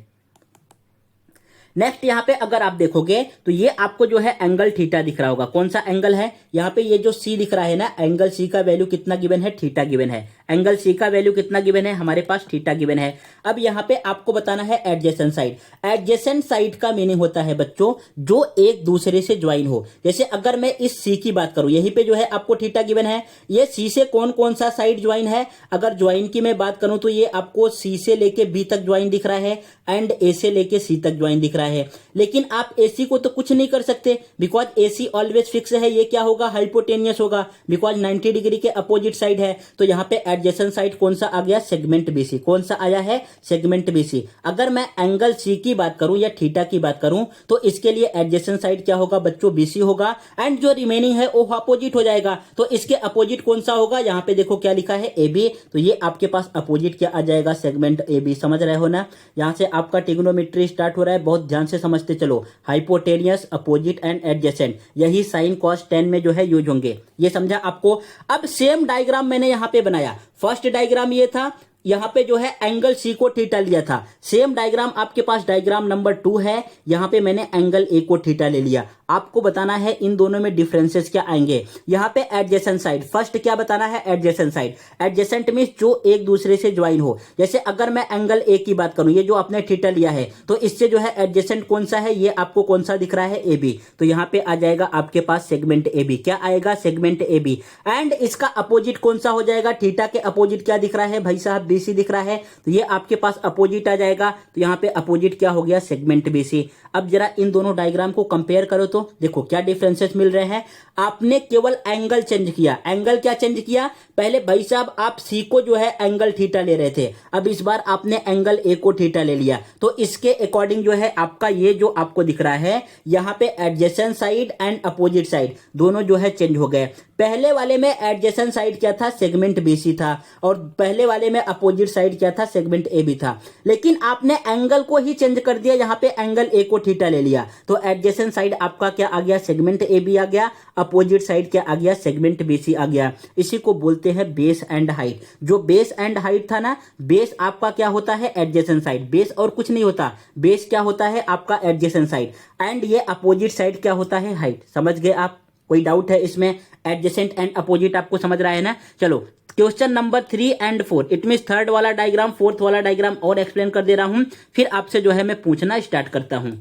नेक्स्ट यहाँ पे अगर आप देखोगे तो ये आपको जो है एंगल थीटा दिख रहा होगा। कौन सा एंगल है, यहाँ पे ये जो सी दिख रहा है ना, एंगल सी का वैल्यू कितना गिवन है, थीटा गिवन है। एंगल सी का वैल्यू कितना गिवन है, हमारे पास थीटा गिवन है। अब यहाँ पे आपको बताना है एडजेसेंट साइड। एडजेसेंट साइड का मीनिंग होता है बच्चों जो एक दूसरे से ज्वाइन हो। जैसे अगर मैं इस सी की बात करूं, यहीं पे जो है आपको थीटा गिवन है, ये सी से कौन कौन सा साइड ज्वाइन है। अगर ज्वाइन की मैं बात करूं तो ये आपको सी से लेके बी तक ज्वाइन दिख रहा है एंड ए से लेके सी तक ज्वाइन दिख रहा है। लेकिन आप एसी को तो कुछ नहीं कर सकते बिकॉज एसी ऑलवेज फिक्स है। ये क्या होगा, हाइपोटेनियस होगा बिकॉज 90 डिग्री के अपोजिट साइड है। तो यहाँ पे एडजेसेंट साइड कौन सा आ गया, सेगमेंट बीसी। कौन सा आया है, सेगमेंट बीसी। अगर मैं एंगल सी की बात करूं या थीटा की बात करूं तो इसके लिए एडजेसेंट साइड क्या होगा बच्चों, बीसी होगा एंड जो रिमेनिंग है वो अपोजिट हो जाएगा। तो इसके अपोजिट कौन सा होगा, यहाँ पे देखो क्या लिखा है, एबी। तो ये आपके पास अपोजिट क्या आ जाएगा, सेगमेंट एबी। समझ रहे हो ना, यहाँ से आपका ट्रिग्नोमेट्री स्टार्ट हो रहा है, बहुत ध्यान से समझते चलो। हाइपोटेनियस, अपोजिट एंड एडजेसेंट, यही साइन कॉस टेन में जो है यूज होंगे। ये समझा आपको। अब सेम डायग्राम मैंने यहां पे बनाया। फर्स्ट डायग्राम ये था, यहां पे जो है एंगल सी को थीटा लिया था। सेम डायग्राम आपके पास डायग्राम नंबर 2 है, यहां पे मैंने एंगल ए को थीटा ले लिया। आपको बताना है इन दोनों में डिफरेंसेस क्या आएंगे। यहां पे एडजेसेंट साइड, फर्स्ट क्या बताना है, एडजेसेंट साइड। एडजेसेंट मींस जो एक दूसरे से ज्वाइन हो। जैसे अगर मैं एंगल ए की बात करूं, ये जो आपने थीटा लिया है, तो इससे जो है एडजेसेंट कौन सा है, ये आपको कौन सा दिख रहा है, ए बी। तो यहां पे आ जाएगा आपके पास सेगमेंट ए बी। क्या आएगा, सेगमेंट ए बी। एंड इसका अपोजिट कौन सा हो जाएगा, थीटा के अपोजिट क्या दिख रहा है भाई साहब, बीसी दिख रहा है। तो ये आपके पास अपोजिट आ जाएगा। तो यहां पे अपोजिट क्या हो गया, सेगमेंट बीसी। अब जरा इन दोनों डायग्राम को कंपेयर करो तो देखो क्या डिफरेंसेस मिल रहे हैं। आपने केवल एंगल चेंज किया। एंगल क्या चेंज किया, पहले भाई साहब आप सी को जो है एंगल थीटा ले रहे थे, अब इस बार आपने एंगल ए को थीटा ले लिया। तो इसके अकॉर्डिंग जो है आपका ये जो आपको दिख रहा है यहां पे adjacent side and opposite side दोनों जो है चेंज हो गए। पहले वाले में एडजेसेंट साइड क्या था, सेगमेंट बीसी था, और पहले वाले में अपोजिट साइड क्या था, सेगमेंट ए बी था। लेकिन आपने एंगल को ही चेंज कर दिया, यहां पे एंगल ए को थीटा ले लिया। तो एडजेसेंट साइड आपका क्या आ गया, सेगमेंट ए बी आ गया। अपोजिट साइड क्या आ गया, सेगमेंट बीसी आ गया। इसी को बोलते हैं बेस एंड हाइट। जो बेस एंड हाइट था ना, बेस आपका क्या होता है, एडजेसेंट साइड। बेस और कुछ नहीं होता, बेस क्या होता है आपका एडजेसेंट साइड, एंड ये अपोजिट साइड क्या होता है, हाइट। समझ गए आप, कोई डाउट है इसमें, एडजेसेंट एंड अपोजिट आपको समझ रहा है ना। चलो question number 3 and 4, it mean third वाला डायग्राम, फोर्थ वाला डायग्राम और एक्सप्लेन कर दे रहा हूं, फिर आपसे जो है मैं पूछना स्टार्ट करता हूं।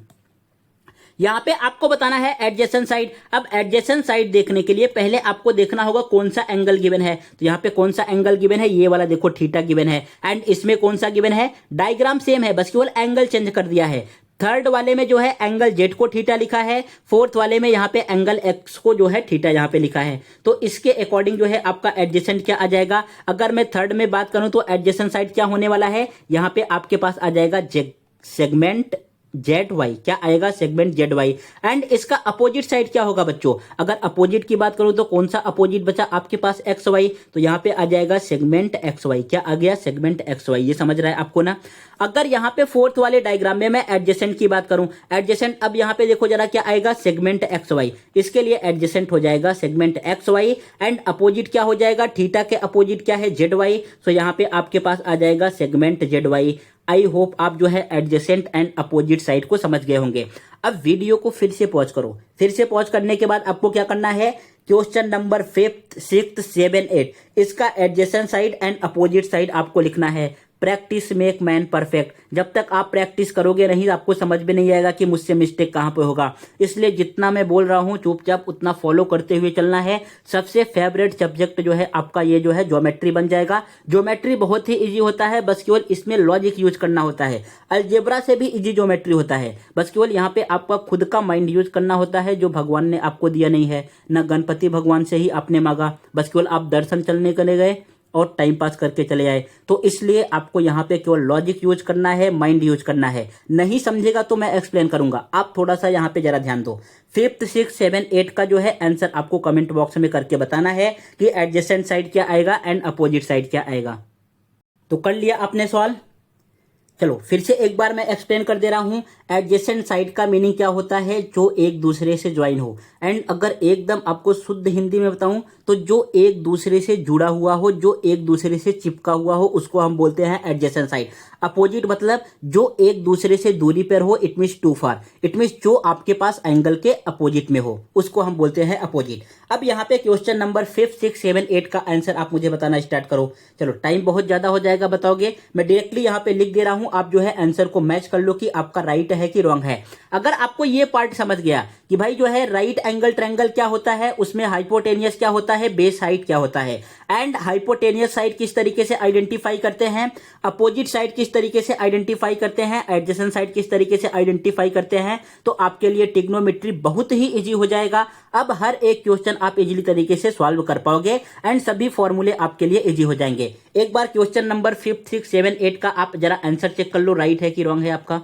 यहां पे आपको बताना है एडजेसेंट साइड। अब एडजेसेंट साइड देखने के लिए पहले आपको देखना होगा कौन सा एंगल गिवन है। तो यहां पे कौन सा एंगल गिवन है, ये वाला देखो थीटा गिवन है। एंड इसमें कौन सा गिवन है, डायग्राम सेम है, बस केवल एंगल चेंज कर दिया है। थर्ड वाले में जो है एंगल जेड को थीटा लिखा है, फोर्थ वाले में यहाँ पे एंगल एक्स को जो है थीटा यहाँ पे लिखा है। तो इसके अकॉर्डिंग जो है आपका एडजेसेंट क्या आ जाएगा। अगर मैं थर्ड में बात करूं तो एडजेसेंट साइड क्या होने वाला है, यहाँ पे आपके पास आ जाएगा सेगमेंट जेड वाई, क्या आएगा सेगमेंट जेड वाई। एंड इसका अपोजिट साइड क्या होगा बच्चों, अगर अपोजिट की बात करूं तो कौन सा अपोजिट बचा आपके पास एक्स वाई, तो यहाँ पे आ जाएगा सेगमेंट एक्स वाई, क्या आ गया सेगमेंट एक्स वाई, ये समझ रहा है आपको ना। अगर यहाँ पे फोर्थ वाले डायग्राम में मैं एडजेसेंट की बात करूं, एडजेसेंट अब यहाँ पे देखो जरा क्या आएगा सेगमेंट एक्स वाई, इसके लिए एडजेसेंट हो जाएगा segment X Y. And opposite क्या हो जाएगा, थीटा के अपोजिट क्या है जेड वाई, तो यहाँ पे आपके पास आ जाएगा segment Z Y. I hope आप जो है एडजेसेंट एंड अपोजिट साइड को समझ गए होंगे। अब वीडियो को फिर से पॉज करो, फिर से पॉज करने के बाद आपको क्या करना है, क्वेश्चन नंबर 5th 6th 7 8 इसका adjacent side and opposite side आपको लिखना है। प्रैक्टिस मेक मैन परफेक्ट, जब तक आप प्रैक्टिस करोगे नहीं आपको समझ में नहीं आएगा कि मुझसे मिस्टेक कहां पे होगा। इसलिए जितना मैं बोल रहा हूं चुपचाप उतना फॉलो करते हुए चलना है। सबसे फेवरेट सब्जेक्ट जो है आपका ये जो है ज्योमेट्री बन जाएगा। ज्योमेट्री बहुत ही इजी होता है, बस केवल इसमें लॉजिक यूज करना होता है। अलजेब्रा से भी इजी ज्योमेट्री होता है, बस केवल यहाँ पे आपका खुद का माइंड यूज करना होता है, जो भगवान ने आपको दिया नहीं है। न गणपति भगवान से ही आपने मांगा, बस केवल आप दर्शन चलने के लिए गए और टाइम पास करके चले आए। तो इसलिए आपको यहाँ पे केवल लॉजिक यूज करना है, माइंड यूज करना है। नहीं समझेगा तो मैं एक्सप्लेन करूंगा, आप थोड़ा सा यहाँ पे जरा ध्यान दो। 5th 6th 7 8 का जो है आंसर आपको कमेंट बॉक्स में करके बताना है कि एडजेसेंट साइड क्या आएगा एंड अपोजिट साइड क्या आएगा। तो कर लिया आपने सवाल। चलो फिर से एक बार मैं एक्सप्लेन कर दे रहा हूं। एडजेसेंट साइड का मीनिंग क्या होता है, जो एक दूसरे से ज्वाइन हो। एंड अगर एकदम आपको शुद्ध हिंदी में बताऊं तो जो एक दूसरे से जुड़ा हुआ हो, जो एक दूसरे से चिपका हुआ हो, उसको हम बोलते हैं एडजेसेंट साइड। अपोजिट मतलब जो एक दूसरे से दूरी पर हो, it means too far, it means जो आपके पास एंगल के अपोजिट में हो, उसको हम बोलते हैं अपोजिट। अब यहाँ पे क्वेश्चन नंबर 5 6 7 8 का आंसर आप मुझे बताना स्टार्ट करो। चलो टाइम बहुत ज्यादा हो जाएगा, बताओगे, मैं डायरेक्टली यहाँ पे लिख दे रहा हूं, आप जो है आंसर को मैच कर लो कि आपका राइट है कि रॉन्ग है। अगर आपको ये पार्ट समझ गया कि भाई जो है राइट एंगल ट्रायंगल क्या होता है, उसमें हाइपोटेनियस क्या होता है, बेस हाइट क्या होता है, एंड हाइपोटेनियस साइड किस तरीके से आइडेंटिफाई करते हैं, अपोजिट साइड किस तरीके से आइडेंटिफाई करते हैं, एडजेसेंट साइड किस तरीके से आइडेंटिफाई करते हैं, तो आपके लिए ट्रिग्नोमेट्री बहुत ही इजी हो जाएगा। अब हर एक क्वेश्चन आप इजीली तरीके से सॉल्व कर पाओगे एंड सभी फॉर्मूले आपके लिए इजी हो जाएंगे। एक बार क्वेश्चन नंबर 5th 6th 7 8 का आप जरा आंसर चेक कर लो, राइट है कि रॉन्ग है आपका।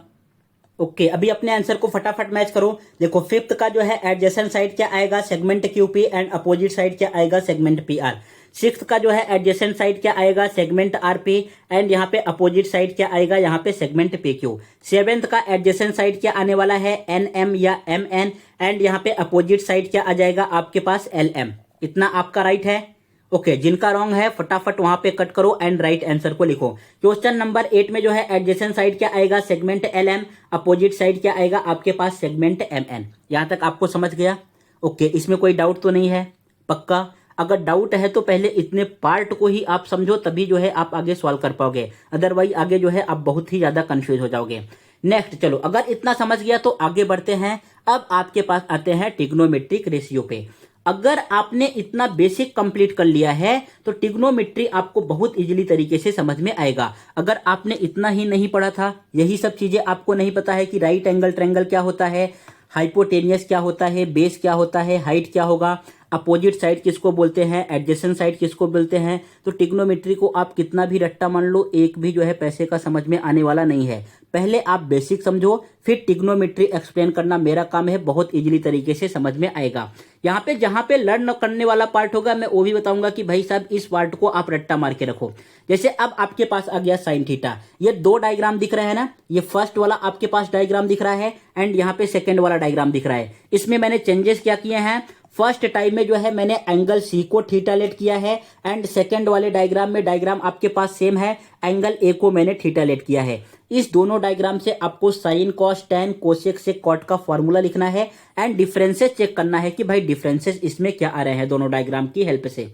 ओके अभी अपने आंसर को फटाफट मैच करो। देखो 5th का जो है एडजेसेंट साइड क्या आएगा, segment Q P, and opposite side क्या आएगा, सेगमेंट पीआर। 6th का जो है एडजेसेंट साइड क्या आएगा, सेगमेंट आरपी, एंड यहाँ पे अपोजिट साइड क्या आएगा, यहाँ पे सेगमेंट पीक्यू। 7th का एडजेसेंट साइड क्या आने वाला है, एनएम या एमएन, एंड यहाँ पे अपोजिट साइड क्या आ जाएगा आपके पास, एलएम। इतना आपका राइट है। ओके जिनका रॉन्ग है फटाफट वहां पे कट करो एंड राइट आंसर को लिखो। क्वेश्चन नंबर 8 में जो है एडजेसेंट साइड क्या आएगा, सेगमेंट एलएम, अपोजिट साइड क्या आएगा आपके पास, सेगमेंट एमएन। यहां तक आपको समझ गया। ओके इसमें कोई डाउट तो नहीं है, पक्का। अगर डाउट है तो पहले इतने पार्ट को ही आप समझो, तभी जो है आप आगे सॉल्व कर पाओगे, अदरवाइज आगे जो है आप बहुत ही ज्यादा कंफ्यूज हो जाओगे। नेक्स्ट चलो अगर इतना समझ गया तो आगे बढ़ते हैं। अब आपके पास आते हैं ट्रिग्नोमेट्रिक रेशियो पे। अगर आपने इतना बेसिक कंप्लीट कर लिया है तो ट्रिग्नोमेट्री आपको बहुत इजीली तरीके से समझ में आएगा। अगर आपने इतना ही नहीं पढ़ा था, यही सब चीजें आपको नहीं पता है कि राइट एंगल ट्रायंगल क्या होता है, हाइपोटेनियस क्या होता है, बेस क्या होता है, हाइट क्या होगा, अपोजिट साइड किसको बोलते हैं, एडजेसेंट साइड किसको बोलते हैं, तो ट्रिग्नोमेट्री को आप कितना भी रट्टा मान लो, एक भी जो है पैसे का समझ में आने वाला नहीं है। पहले आप बेसिक समझो, फिर ट्रिग्नोमेट्री एक्सप्लेन करना मेरा काम है, बहुत इजीली तरीके से समझ में आएगा। यहाँ पे जहां पे लर्न करने वाला पार्ट होगा मैं वो भी बताऊंगा कि भाई साहब इस पार्ट को आप रट्टा मार के रखो। जैसे अब आपके पास आ गया साइन थीटा, ये दो डायग्राम दिख रहे हैं ना, ये फर्स्ट वाला आपके पास डायग्राम दिख रहा है एंड यहाँ पे सेकेंड वाला डायग्राम दिख रहा है। इसमें मैंने चेंजेस क्या किए हैं, फर्स्ट टाइम में जो है मैंने एंगल सी को थीटा लेट किया है एंड सेकंड वाले डायग्राम में डायग्राम आपके पास सेम है, एंगल ए को मैंने थीटा लेट किया है। इस दोनों डायग्राम से आपको साइन कॉस टैन कोसेक से कॉट का फॉर्मूला लिखना है एंड डिफरेंसेस चेक करना है कि भाई डिफरेंसेस इसमें क्या आ रहे हैं दोनों डायग्राम की हेल्प से।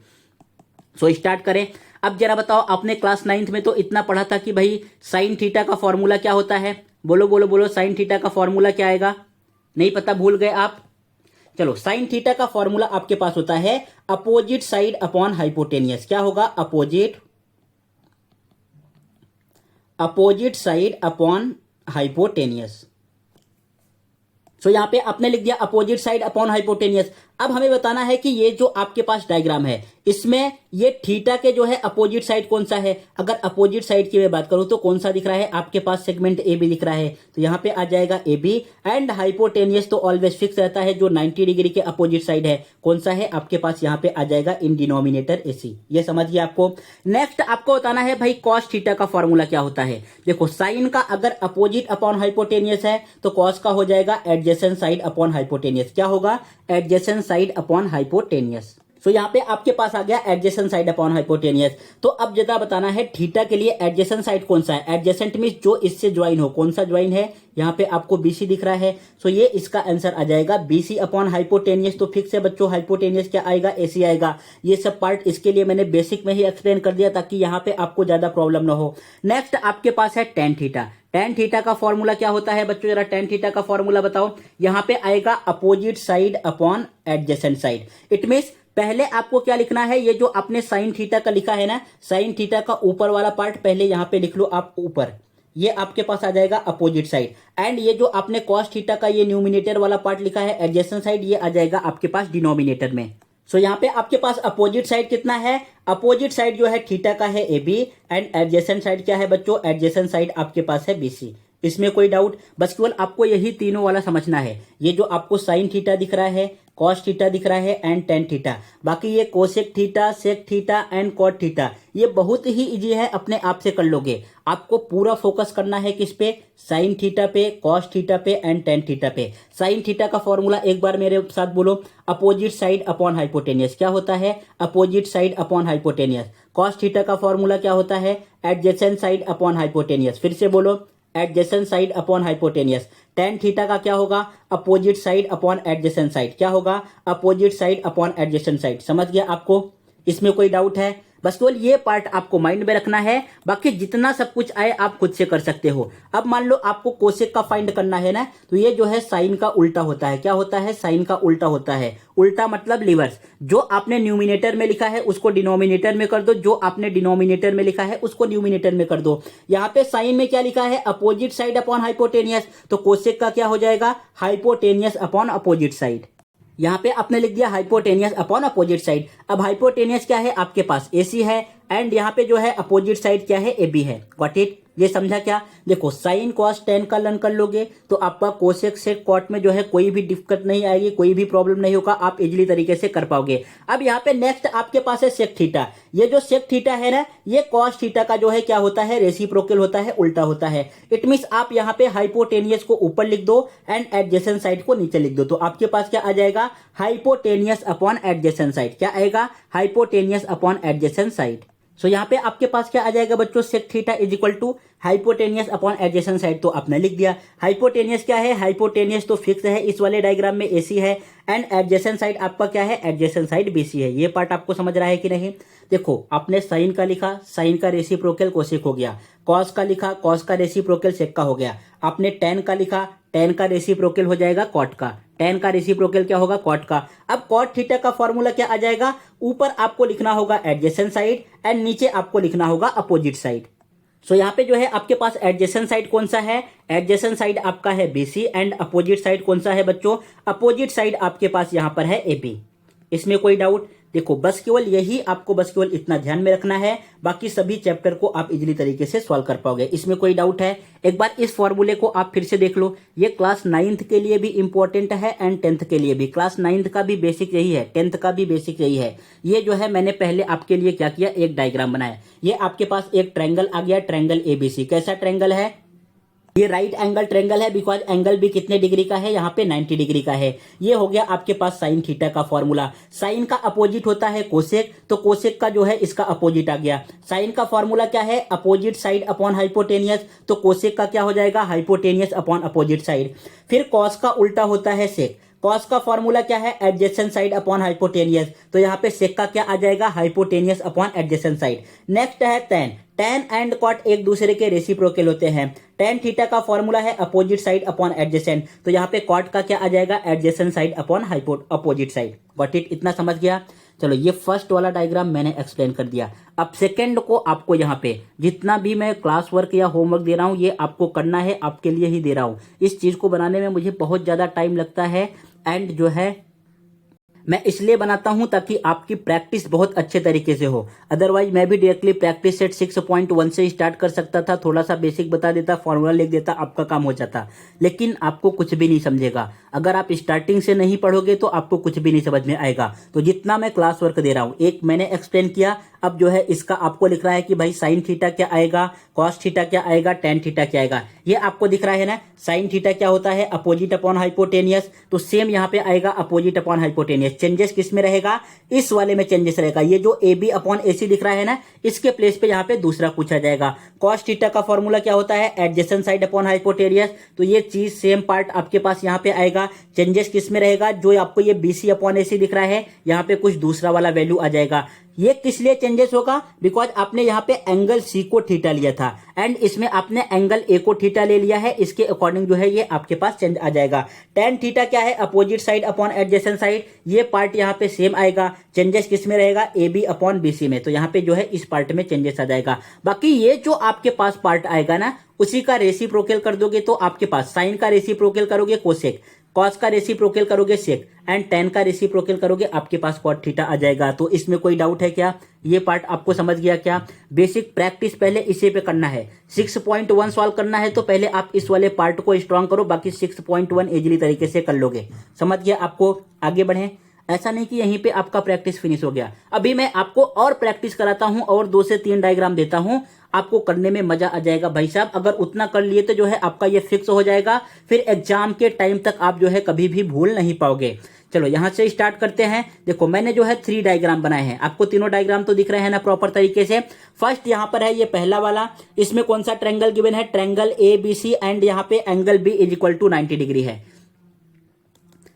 सो स्टार्ट करें। अब जरा बताओ, आपने क्लास 9th में तो इतना पढ़ा था कि भाई साइन थीटा का फॉर्मूला क्या होता है, बोलो बोलो बोलो, साइन थीटा का फॉर्मूला क्या आएगा, नहीं पता, भूल गए आप। चलो साइन थीटा का फॉर्मूला आपके पास होता है अपोजिट साइड अपॉन हाइपोटेनियस। क्या होगा, अपोजिट साइड अपॉन हाइपोटेनियस। सो यहां पे आपने लिख दिया अपोजिट साइड अपॉन हाइपोटेनियस। अब हमें बताना है कि ये जो आपके पास डायग्राम है इसमें ये थीटा के जो है अपोजिट साइड कौन सा है। अगर अपोजिट साइड की मैं बात करूं तो कौन सा दिख रहा है आपके पास, सेगमेंट ए बी दिख रहा है, तो यहाँ पे आ जाएगा ए बी। एंड हाइपोटेनियस तो ऑलवेज फिक्स रहता है, जो 90 डिग्री के अपोजिट साइड है कौन सा है आपके पास, यहाँ पे आ जाएगा इन डिनोमिनेटर ए सी। ये समझिए आपको। नेक्स्ट आपको बताना है भाई कॉस थीटा का फॉर्मूला क्या होता है। देखो साइन का अगर अपोजिट अपॉन हाइपोटेनियस है तो कॉस का हो जाएगा एडजेसेंट साइड अपॉन हाइपोटेनियस। क्या होगा, एडजेसेंट साइड अपॉन हाइपोटेनियस। सो यहाँ पे आपके पास आ गया एडजेसेंट साइड अपॉन हाइपोटेनियस। तो अब जरा बताना है थीटा के लिए एडजेसेंट साइड कौन सा है। एडजेसेंट मींस जो इससे ज्वाइन हो, कौन सा ज्वाइन है, यहाँ पे आपको बीसी दिख रहा है। सो ये इसका आंसर आ जाएगा बीसी अपॉन हाइपोटेनियस। तो फिक्स है बच्चों, हाइपोटेनियस क्या आएगा, एसी आएगा। ये सब पार्ट इसके लिए मैंने बेसिक में ही एक्सप्लेन कर दिया ताकि यहाँ पे आपको ज्यादा प्रॉब्लम ना हो। नेक्स्ट आपके पास है टेन थीटा। टेन थीटा का फॉर्मूला क्या होता है बच्चों, जरा टेन थीटा का फॉर्मूला बताओ। यहाँ पे आएगा opposite side upon adjacent side. It means पहले आपको क्या लिखना है, ये जो आपने साइन थीटा का लिखा है ना, साइन थीटा का ऊपर वाला पार्ट पहले यहां पे लिख लो आप ऊपर, ये आपके पास आ जाएगा अपोजिट साइड। एंड ये जो आपने कॉस थीटा का ये न्यूमिनेटर वाला पार्ट लिखा है एडजेसेंट साइड, ये आ जाएगा आपके पास डिनोमिनेटर में। सो यहाँ पे आपके पास अपोजिट साइड कितना है, अपोजिट साइड जो है थीटा का है A B and adjacent side क्या है बच्चों, एडजेसेंट साइड आपके पास है बीसी। इसमें कोई डाउट, बस केवल आपको यही तीनों वाला समझना है। ये जो आपको साइन थीटा दिख रहा है, कॉस थीटा दिख रहा है एंड टेन थीटा, बाकी ये cosec theta, sec theta and cot theta ये बहुत ही इजी है, अपने आप से कर लोगे। आपको पूरा फोकस करना है किस पे, साइन थीटा पे, कॉस थीटा पे एंड टेन थीटा पे। साइन थीटा का फॉर्मूला एक बार मेरे साथ बोलो, अपोजिट साइड अपॉन हाइपोटेनियस। क्या होता है, opposite side upon hypotenuse. Cos theta का फॉर्मूला क्या होता है, एडजेसेंट साइड अपॉन हाइपोटेनियस। फिर से बोलो, adjacent side upon hypotenuse. Tan theta का क्या होगा, opposite side upon adjacent side. क्या होगा, opposite side upon adjacent side. समझ गया आपको, इसमें कोई डाउट है, बस केवल ये पार्ट आपको माइंड में रखना है, बाकी जितना सब कुछ आए आप खुद से कर सकते हो। अब मान लो आपको कोसेक का फाइंड करना है ना, तो ये जो है साइन का उल्टा होता है। क्या होता है, साइन का उल्टा होता है। उल्टा मतलब रिवर्स। जो आपने न्यूमिनेटर में लिखा है उसको डिनोमिनेटर में कर दो, जो आपने डिनोमिनेटर में लिखा है उसको न्यूमिनेटर में कर दो। यहाँ पे साइन में क्या लिखा है, अपोजिट साइड अपॉन हाइपोटेनियस, तो कोसेक का क्या हो जाएगा, हाइपोटेनियस अपॉन अपोजिट साइड। यहाँ पे आपने लिख दिया हाइपोटेनियस अपॉन अपोजिट साइड। अब हाइपोटेनियस क्या है आपके पास, एसी है एंड यहाँ पे जो है अपोजिट साइड क्या है, एबी है। गॉट इट, ये समझा क्या। देखो साइन कॉस टेन का लर्न कर लोगे तो आपका कोसेक से कॉट में जो है कोई भी दिक्कत नहीं आएगी, कोई भी प्रॉब्लम नहीं होगा, आप इजीली तरीके से कर पाओगे। अब यहाँ पे नेक्स्ट आपके पास है सेक थीटा। ये जो सेक थीटा है ना, ये कॉस थीटा का जो है क्या होता है, रेसिप्रोकल होता है, उल्टा होता है। इट मींस आप यहाँ पे हाइपोटेनियस को ऊपर लिख दो एंड एडजेसेंट साइड को नीचे लिख दो, तो आपके पास क्या आ जाएगा, हाइपोटेनियस अपॉन एडजेसेंट साइड। क्या आएगा, hypotenuse upon adjacent side. So यहाँ पे आपके पास क्या आ जाएगा बच्चों, sec theta is equal to hypotenuse upon adjacent side. तो आपने लिख दिया। हाइपोटेनियस क्या है, हाइपोटेनियस तो फिक्स है, इस वाले डायग्राम में एसी है एंड एडजेसेंट साइड आपका क्या है, एडजेसेंट साइड बीसी है। ये पार्ट आपको समझ रहा है कि नहीं। देखो आपने साइन का लिखा, साइन का रेसिप्रोकल कोसेक हो गया। कॉस का लिखा, कॉस का रेसिप्रोकल सेक का हो गया। आपने टेन का लिखा, टेन का रेसिप्रोकल हो जाएगा कॉट का। टेन का रेसिप्रोकल क्या होगा, कॉट का। अब कॉट थीटा का फॉर्मूला क्या आ जाएगा, ऊपर आपको लिखना होगा एडजेसेंट साइड एंड नीचे आपको लिखना होगा अपोजिट साइड। सो यहाँ पे जो है आपके पास एडजेसेंट साइड कौन सा है, एडजेसेंट साइड आपका है बीसी एंड अपोजिट साइड कौन सा है बच्चों, अपोजिट साइड आपके पास यहाँ पर है एबी। इसमें कोई डाउट, देखो बस केवल यही आपको बस केवल इतना ध्यान में रखना है, बाकी सभी चैप्टर को आप इजीली तरीके से सॉल्व कर पाओगे। इसमें कोई डाउट है, एक बार इस फॉर्मूले को आप फिर से देख लो। ये क्लास 9th के लिए भी इंपॉर्टेंट है एंड 10th के लिए भी। क्लास 9th का भी बेसिक यही है, 10th का भी बेसिक यही है। ये जो है मैंने पहले आपके लिए क्या किया, एक डायग्राम बनाया। ये आपके पास एक ट्रायंगल आ गया, ट्रायंगल एबीसी। कैसा ट्रायंगल है, ये राइट एंगल ट्रायंगल है, बिकॉज एंगल भी कितने डिग्री का है, यहाँ पे 90 डिग्री का है। ये हो गया आपके पास साइन थीटा का फॉर्मूला। साइन का अपोजिट होता है कोसेक, तो कोसेक का जो है इसका अपोजिट आ गया। साइन का फॉर्मूला क्या है, अपोजिट साइड अपॉन हाइपोटेनियस, तो कोसेक का क्या हो जाएगा, हाइपोटेनियस अपॉन अपोजिट साइड। फिर कॉस का उल्टा होता है सेक। कॉस का फॉर्मूला क्या है, एडजेसेंट साइड अपॉन हाइपोटेनियस, तो यहाँ पे सेक का क्या आ जाएगा, hypotenuse upon adjacent side. Next है टेन। टेन एंड कॉट एक दूसरे के रेसिप्रोकल होते हैं। टेन थीटा का फॉर्मूला है अपोजिट साइड अपॉन एडजेसेंट, तो यहाँ पे कॉट का क्या आ जाएगा, adjacent side upon opposite side. Got it, इतना समझ गया। चलो ये फर्स्ट वाला डायग्राम मैंने एक्सप्लेन कर दिया। अब सेकंड को आपको यहाँ पे जितना भी मैं क्लास वर्क या होमवर्क दे रहा हूँ ये आपको करना है, आपके लिए ही दे रहा हूँ। इस चीज को बनाने में मुझे बहुत ज्यादा टाइम लगता है एंड जो है मैं इसलिए बनाता हूं ताकि आपकी प्रैक्टिस बहुत अच्छे तरीके से हो। अदरवाइज मैं भी डायरेक्टली प्रैक्टिस सेट 6.1 से स्टार्ट कर सकता था, थोड़ा सा बेसिक बता देता, फॉर्मूला लिख देता, आपका काम हो जाता। लेकिन आपको कुछ भी नहीं समझेगा। अगर आप स्टार्टिंग से नहीं पढ़ोगे तो आपको कुछ भी नहीं समझ में आएगा। तो जितना मैं क्लास वर्क दे रहा हूँ, एक मैंने एक्सप्लेन किया, अब जो है इसका आपको लिख रहा है कि भाई साइन थीटा क्या आएगा, कॉस थीटा क्या आएगा, टेन थीटा क्या आएगा। ये आपको दिख रहा है ना, साइन थीटा क्या होता है, अपोजिट अपॉन हाइपोटेनियस। तो सेम यहाँ पे आएगा अपोजिट अपॉन हाइपोटेनियस। चेंजेस किस में रहेगा, इस वाले में चेंजेस रहेगा। ये जो ए बी अपॉन ए सी दिख रहा है ना, इसके प्लेस पे यहाँ पे दूसरा पूछा जाएगा। कॉस थीटा का फॉर्मूला क्या होता है, एडजेसेंट साइड अपॉन हाइपोटेनियस। तो ये चीज सेम पार्ट आपके पास यहाँ पे आएगा। चेंजेस किस में रहेगा, जो आपको ये बी सी अपॉन ए सी दिख रहा है, यहाँ पे कुछ दूसरा वाला वैल्यू आ जाएगा। ये किस लिए चेंजेस होगा, बिकॉज आपने यहाँ पे एंगल सी को थीटा लिया था एंड इसमें आपने एंगल ए को थीटा ले लिया है। इसके अकॉर्डिंग जो है ये आपके पास चेंज आ जाएगा। टेन थीटा क्या है, opposite side upon adjacent side. ये पार्ट यहाँ पे सेम आएगा। चेंजेस किस में रहेगा, A B upon B C में। तो यहाँ पे जो है इस पार्ट में चेंजेस आ जाएगा। बाकी ये जो आपके पास पार्ट आएगा ना, उसी का रेसिप्रोकल कर दोगे तो आपके पास साइन का रेसिप्रोकल करोगे कोसेक, कॉस का रेसिप्रोकल करोगे सेक एंड टेन का रेसिप्रोकल करोगे, आपके पास कॉट थीटा आ जाएगा। तो इसमें कोई डाउट है क्या, ये पार्ट आपको समझ गया क्या। बेसिक प्रैक्टिस पहले इसी पे करना है। 6.1 सॉल्व करना है तो पहले आप इस वाले पार्ट को स्ट्रॉन्ग करो, बाकी 6.1 इजीली तरीके से कर लोगे। समझ गया आपको, आगे बढ़े। ऐसा नहीं कि यहीं पे आपका प्रैक्टिस फिनिश हो गया। अभी मैं आपको और प्रैक्टिस कराता हूं और 2 से 3 डायग्राम देता हूं, आपको करने में मजा आ जाएगा भाई साहब। अगर उतना कर लिए तो जो है आपका ये फिक्स हो जाएगा, फिर एग्जाम के टाइम तक आप जो है कभी भी भूल नहीं पाओगे। चलो यहां से स्टार्ट करते हैं। देखो मैंने जो है 3 डायग्राम बनाए हैं, आपको तीनों डायग्राम तो दिख रहे हैं ना प्रॉपर तरीके से। फर्स्ट यहां पर है ये पहला वाला, इसमें कौन सा ट्रायंगल गिवन है, triangle A B C and यहाँ पे angle B is equal to 90 degree है।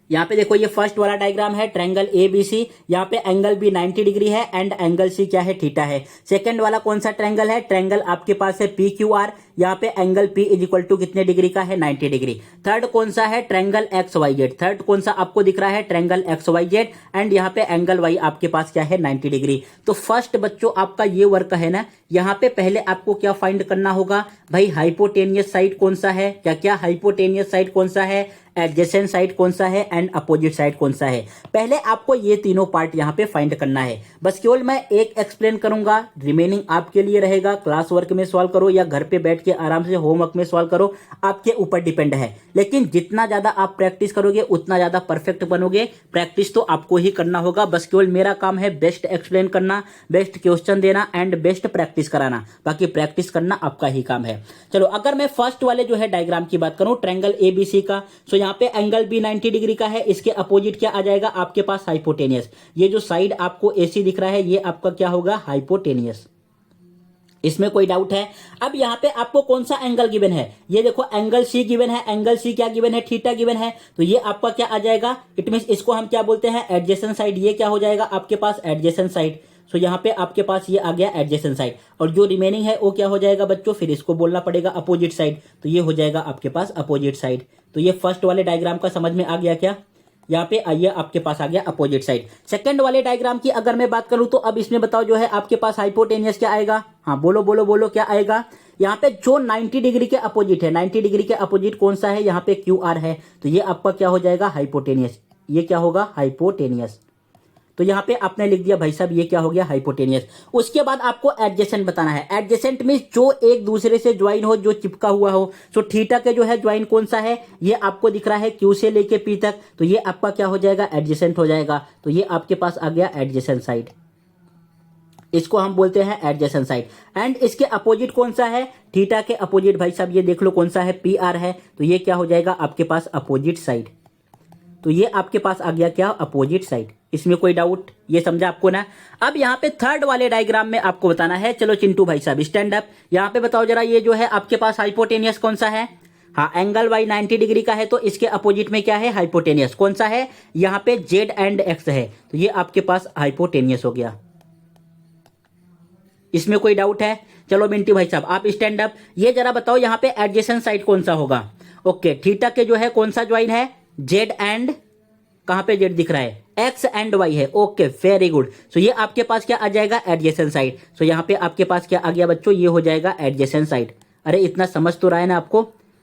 यहाँ पे देखो ये फर्स्ट वाला डायग्राम है, ट्रायंगल ए बी सी, यहाँ पे एंगल बी 90 डिग्री है एंड एंगल सी क्या है, थीटा है। सेकंड वाला कौन सा ट्रायंगल है, ट्रायंगल आपके पास है पी क्यू आर, यहाँ पे angle P is equal to कितने डिग्री का है, 90 डिग्री। थर्ड कौन सा है, triangle X Y Z. Third कौन सा आपको दिख रहा है, triangle X Y Z and यहाँ पे एंगल वाई आपके पास क्या है, 90 डिग्री। तो फर्स्ट बच्चों आपका ये वर्क है ना, यहाँ पे पहले आपको क्या फाइंड करना होगा भाई, हाइपोटेनियस साइड कौन सा है, क्या क्या हाइपोटेनियस साइड कौन सा है, एडजेसेंट साइड कौन सा है एंड अपोजिट साइड कौन सा है। पहले आपको ये तीनों पार्ट यहाँ पे फाइंड करना है। बस केवल मैं एक एक्सप्लेन करूंगा, रिमेनिंग आपके लिए रहेगा। क्लास वर्क में सॉल्व करो या घर पे बैठ के आराम से होमवर्क में सॉल्व करो, आपके ऊपर डिपेंड है। लेकिन जितना ज्यादा आप प्रैक्टिस करोगे उतना ज्यादा परफेक्ट बनोगे। प्रैक्टिस तो आपको ही करना होगा, बस केवल मेरा काम है बेस्ट एक्सप्लेन करना, बेस्ट क्वेश्चन देना एंड बेस्ट प्रैक्टिस कराना। बाकी प्रैक्टिस करना आपका ही काम है। चलो अगर मैं फर्स्ट वाले जो है डायग्राम की बात करूं, ट्रायंगल एबीसी का, सो यहाँ पे एंगल बी 90 डिग्री का है, इसके अपोजिट क्या आ जाएगा आपके पास, हाइपोटेनियस। ये जो साइड आपको एसी दिख रहा है ये आपका क्या होगा, हाइपोटेनियस। इसमें कोई डाउट है। अब यहाँ पे आपको कौन सा एंगल गिवन है, ये देखो एंगल सी गिवन है। एंगल सी क्या गिवन है, थीटा गिवन है। तो ये आपका क्या आ जाएगा, इट मींस इसको हम क्या बोलते हैं, एडजेसेंट साइड। ये क्या हो जाएगा आपके पास, एडजेसेंट साइड। सो यहाँ पे आपके पास ये आ गया एडजेसेंट साइड, और जो रिमेनिंग है वो क्या हो जाएगा बच्चों, फिर इसको बोलना पड़ेगा अपोजिट साइड। तो ये हो जाएगा आपके पास अपोजिट साइड। तो ये फर्स्ट वाले डायग्राम का समझ में आ गया क्या, यहाँ पे आइए आपके पास आ गया अपोजिट साइड। सेकंड वाले डायग्राम की अगर मैं बात करूं तो अब इसमें बताओ जो है आपके पास हाइपोटेनियस क्या आएगा, हाँ बोलो बोलो बोलो क्या आएगा। यहाँ पे जो 90 डिग्री के अपोजिट है, 90 डिग्री के अपोजिट कौन सा है, यहाँ पे क्यू आर है। तो ये आपका क्या हो जाएगा, हाइपोटेनियस। ये क्या होगा, हाइपोटेनियस। तो यहाँ पे आपने लिख दिया भाई साहब ये क्या हो गया, हाइपोटेनियस। उसके बाद आपको एडजेसेंट बताना है। एडजेसेंट मींस जो एक दूसरे से ज्वाइन हो, जो चिपका हुआ हो। सो थीटा के जो है ज्वाइन कौन सा है, ये आपको दिख रहा है क्यू से लेके पी तक। तो ये आपका क्या हो जाएगा, एडजेसेंट हो जाएगा। तो ये आपके पास आ गया एडजेसेंट साइड, इसको हम बोलते हैं एडजेसेंट साइड। एंड इसके अपोजिट कौन सा है, थीटा के अपोजिट भाई साहब ये देख लो कौन सा है, पी आर है। तो ये क्या हो जाएगा आपके पास अपोजिट साइड। तो ये आपके पास आ गया क्या, अपोजिट साइड। इसमें कोई डाउट, ये समझा आपको ना। अब यहाँ पे थर्ड वाले डायग्राम में आपको बताना है। चलो चिंटू भाई साहब स्टैंड अप, यहाँ पे बताओ जरा, ये जो है आपके पास हाइपोटेनियस कौन सा है, हाँ एंगल वाई 90 डिग्री का है। तो इसके अपोजिट में क्या है, हाइपोटेनियस कौन सा है, यहाँ पे जेड एंड एक्स है। तो ये आपके पास हाइपोटेनियस हो गया। इसमें कोई डाउट है, चलो मिंटी भाई साहब आप स्टैंड अप, ये जरा बताओ यहाँ पे एडजेसेंट साइड कौन सा होगा। ओके थीटा के जो है कौन सा ज्वाइन है, जेड एंड, कहां पे जेड दिख रहा है, एक्स एंड वाई है। Okay very good. सो ये आपके पास क्या आ जाएगा, एडजेसेंट साइड। सो यहाँ पे आपके पास क्या आ गया बच्चों, ये हो जाएगा एडजेसेंट साइड। अरे इतना समझ तो रहा है ना आपको,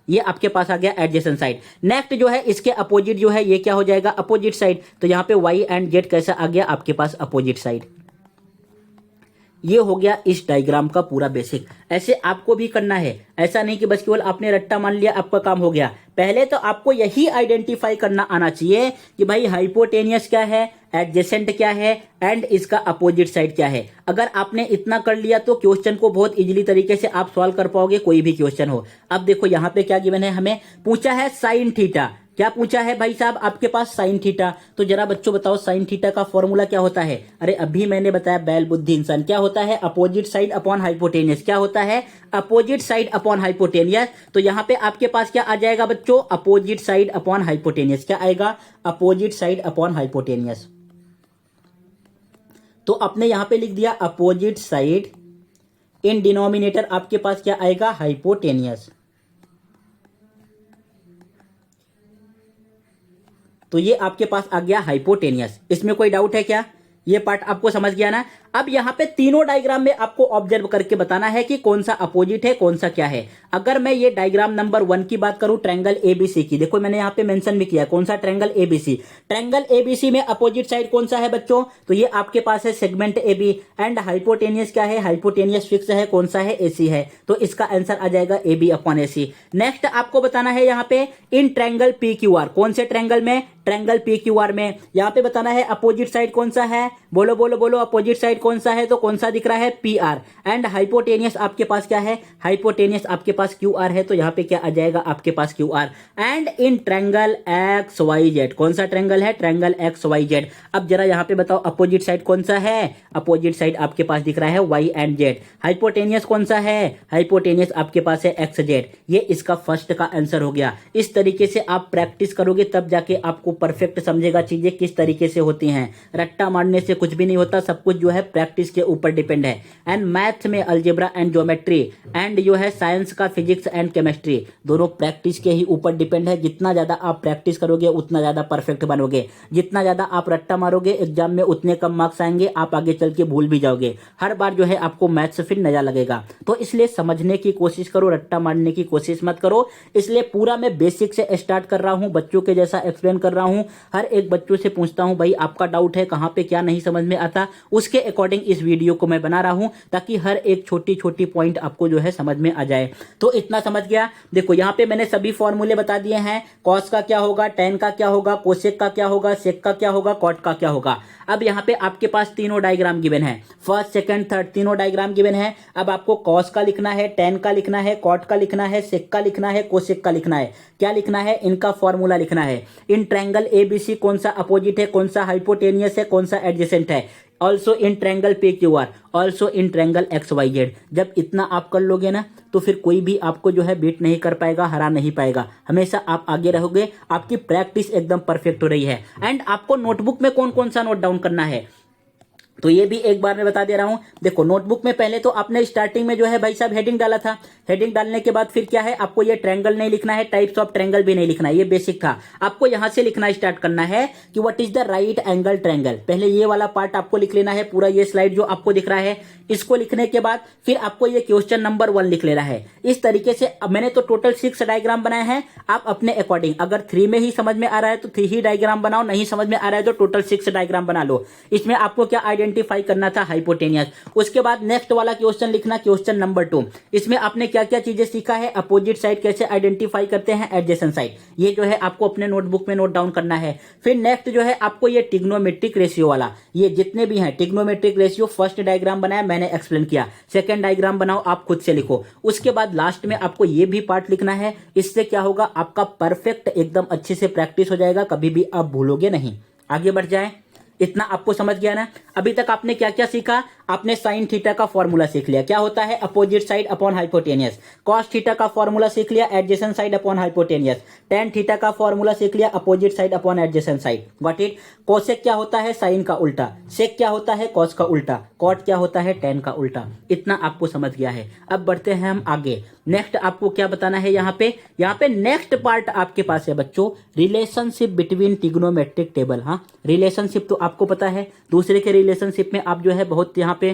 ये आपके पास आ गया एडजेसेंट साइड। नेक्स्ट जो है इसके अपोजिट जो है ये क्या हो जाएगा, अपोजिट साइड। तो यहाँ पे y एंड z कैसा आ गया आपके पास, अपोजिट साइड। ये हो गया इस डायग्राम का पूरा बेसिक। ऐसे आपको भी करना है, ऐसा नहीं कि बस केवल आपने रट्टा मान लिया आपका काम हो गया। पहले तो आपको यही आइडेंटिफाई करना आना चाहिए कि भाई हाइपोटेनियस क्या है, एडजेसेंट क्या है एंड इसका अपोजिट साइड क्या है। अगर आपने इतना कर लिया तो क्वेश्चन को बहुत इजीली तरीके से आप सॉल्व कर पाओगे, कोई भी क्वेश्चन हो। अब देखो यहाँ पे क्या गिवन है, हमें पूछा है साइन थीटा। क्या पूछा है भाई साहब आपके पास, साइन थीटा। तो जरा बच्चों बताओ साइन थीटा का फॉर्मूला क्या होता है। अरे अभी मैंने बताया बैल बुद्धि इंसान, क्या होता है, अपोजिट साइड अपॉन हाइपोटेनियस। क्या होता है, अपोजिट साइड अपॉन हाइपोटेनियस। तो यहाँ पे आपके पास क्या आ जाएगा बच्चों, अपोजिट साइड अपॉन हाइपोटेनियस। क्या आएगा, अपोजिट साइड अपॉन हाइपोटेनियस। तो आपने यहां पे लिख दिया अपोजिट साइड, इन डिनोमिनेटर आपके पास क्या आएगा, हाइपोटेनियस। तो ये आपके पास आ गया हाइपोटेनियस। इसमें कोई डाउट है क्या, ये पार्ट आपको समझ गया ना। अब यहाँ पे तीनों डायग्राम में आपको ऑब्जर्व करके बताना है कि कौन सा अपोजिट है कौन सा क्या है। अगर मैं ये डायग्राम नंबर 1 की बात करूं, ट्रायंगल एबीसी की, देखो मैंने यहाँ पे मेंशन भी किया कौन सा, ट्रायंगल एबीसी। ट्रायंगल एबीसी में अपोजिट साइड कौन सा है बच्चों, तो ये आपके पास है सेगमेंट एबी। एंड हाइपोटेनियस क्या है, हाइपोटेनियस फिक्स है, कौन सा है, एसी है। तो इसका आंसर आ जाएगा एबी अपॉन एसी। नेक्स्ट आपको बताना है यहाँ पे इन ट्रायंगल पी क्यू आर, कौन से ट्रायंगल में, ट्रायंगल पी क्यू आर में। यहाँ पे बताना है अपोजिट साइड कौन सा है, बोलो बोलो बोलो, अपोजिट साइड कौन सा है, तो कौन सा दिख रहा है, पी आर। एंड हाइपोटेनियस आपके पास क्या है, हाइपोटेनियस आपके पास क्यू आर है। तो यहाँ पे क्या आ जाएगा आपके पास Q R. And in triangle X Y Z, कौन सा ट्रायंगल है, ट्रायंगल एक्स वाई जेड। अब जरा यहाँ पे बताओ अपोजिट साइड कौन सा है, अपोजिट साइड आपके पास दिख रहा है वाई एंड जेड। हाइपोटेनियस कौन सा है, हाइपोटेनियस आपके पास है एक्स जेड। ये इसका फर्स्ट का आंसर हो गया। इस तरीके से आप प्रैक्टिस करोगे तब जाके आपको परफेक्ट समझेगा चीजें किस तरीके से होती हैं। रट्टा मारने से कुछ भी नहीं होता, सब कुछ जो है प्रैक्टिस के ऊपर डिपेंड है। एंड मैथ में अलजेब्रा एंड ज्योमेट्री एंड जो है साइंस का फिजिक्स एंड केमिस्ट्री, दोनों प्रैक्टिस के ही ऊपर डिपेंड है। जितना ज्यादा आप प्रैक्टिस करोगे उतना ज्यादा परफेक्ट बनोगे। जितना ज्यादा आप रट्टा मारोगे एग्जाम में उतने कम मार्क्स आएंगे, आप आगे चल के भूल भी जाओगे। हर बार जो है आपको मैथ से फिर नया लगेगा। तो इसलिए समझने की कोशिश करो, रट्टा मारने की कोशिश मत करो। इसलिए पूरा मैं बेसिक से स्टार्ट कर रहा हूं, बच्चों के जैसा एक्सप्लेन कर रहा हूं। हर एक बच्चों से पूछता हूं भाई आपका डाउट है, कहां पे क्या नहीं समझ में आता, उसके अकॉर्डिंग इस वीडियो को मैं बना रहा हूं ताकि हर एक छोटी छोटी पॉइंट आपको जो है समझ में आ जाए। तो इतना समझ गया। देखो यहाँ पे मैंने सभी फॉर्मूले बता दिए हैं, कॉस का क्या होगा, टेन का क्या होगा, कोसेक का क्या होगा, सेक का क्या होगा, कॉट का क्या होगा। अब यहाँ पे आपके पास तीनों डायग्राम गिवन है, फर्स्ट सेकंड थर्ड तीनों डायग्राम गिवन है। अब आपको कॉस का लिखना है, टेन का लिखना है, कॉट का लिखना है, सेक का लिखना है, कोसेक का लिखना है। क्या लिखना है, इनका फॉर्मूला लिखना है। इन ट्रायंगल एबीसी कौन सा अपोजिट है, कौन सा हाइपोटेनियस है, कौन सा एडजेसेंट है। Also in triangle P Q R, also in triangle X Y Z. जब इतना आप कर लोगे ना तो फिर कोई भी आपको जो है बीट नहीं कर पाएगा, हरा नहीं पाएगा। हमेशा आप आगे रहोगे, आपकी प्रैक्टिस एकदम परफेक्ट हो रही है। एंड आपको नोटबुक में कौन कौन सा नोट डाउन करना है तो ये भी एक बार मैं बता दे रहा हूं। देखो नोटबुक में पहले तो आपने स्टार्टिंग में जो है भाई साहब हेडिंग डाला था। हेडिंग डालने के बाद फिर क्या है, आपको ये ट्रायंगल नहीं लिखना है, टाइप्स ऑफ ट्रायंगल भी नहीं लिखना है, ये बेसिक था। आपको यहां से लिखना स्टार्ट करना है कि what is the right angle triangle. पहले ये वाला पार्ट आपको लिख लेना है, पूरा ये स्लाइड जो आपको दिख रहा है इसको लिखने के बाद फिर आपको ये क्वेश्चन नंबर 1 लिख लेना है। इस तरीके से अब मैंने तो टोटल 6 डायग्राम बनाए हैं। आप अपने अकॉर्डिंग अगर 3 में ही समझ में आ रहा है तो 3 ही डायग्राम बनाओ, नहीं समझ में आ रहा है तो टोटल 6 डायग्राम बना लो। इसमें आपको क्या आइडेंटिफाई करना था, हाइपोटेनियस। उसके बाद नेक्स्ट वाला क्वेश्चन लिखना, क्वेश्चन नंबर 2। इसमें आपने क्या क्या चीजें सीखा है, अपोजिट साइड कैसे आइडेंटिफाई करते हैं, एडजेसेंट साइड, ये जो है आपको अपने नोटबुक में नोट डाउन करना है। फिर नेक्स्ट जो है आपको ये ट्रिग्नोमेट्रिक रेशियो वाला, ये जितने भी हैं ट्रिग्नोमेट्रिक रेशियो, फर्स्ट डायग्राम बनाया मैंने एक्सप्लेन किया, सेकंड डायग्राम बनाओ आप खुद से लिखो। उसके बाद लास्ट में आपको ये भी पार्ट लिखना है। इससे क्या होगा, आपका परफेक्ट एकदम अच्छे से प्रैक्टिस हो जाएगा, कभी भी आप भूलोगे नहीं। आगे बढ़ जाए, इतना आपको समझ गया ना। अभी तक आपने क्या क्या सीखा, आपने साइन थीटा का फॉर्मूला सीख लिया, क्या होता है opposite side upon hypotenuse. Cos theta का फॉर्मूला सीख लिया, adjacent side upon hypotenuse. Tan theta का फॉर्मूला सीख लिया, opposite side upon adjacent side. Got it. Cosec क्या होता है, साइन का उल्टा। सेक क्या होता है, कॉस का उल्टा। कॉट क्या होता है, टेन का उल्टा। इतना आपको समझ गया है। अब बढ़ते हैं हम आगे। नेक्स्ट आपको क्या बताना है, यहाँ पे नेक्स्ट पार्ट आपके पास है बच्चों, रिलेशनशिप बिटवीन ट्रिग्नोमेट्रिक टेबल। हाँ, रिलेशनशिप तो आपको पता है, दूसरे के रिलेशनशिप में आप जो है बहुत यहाँ पे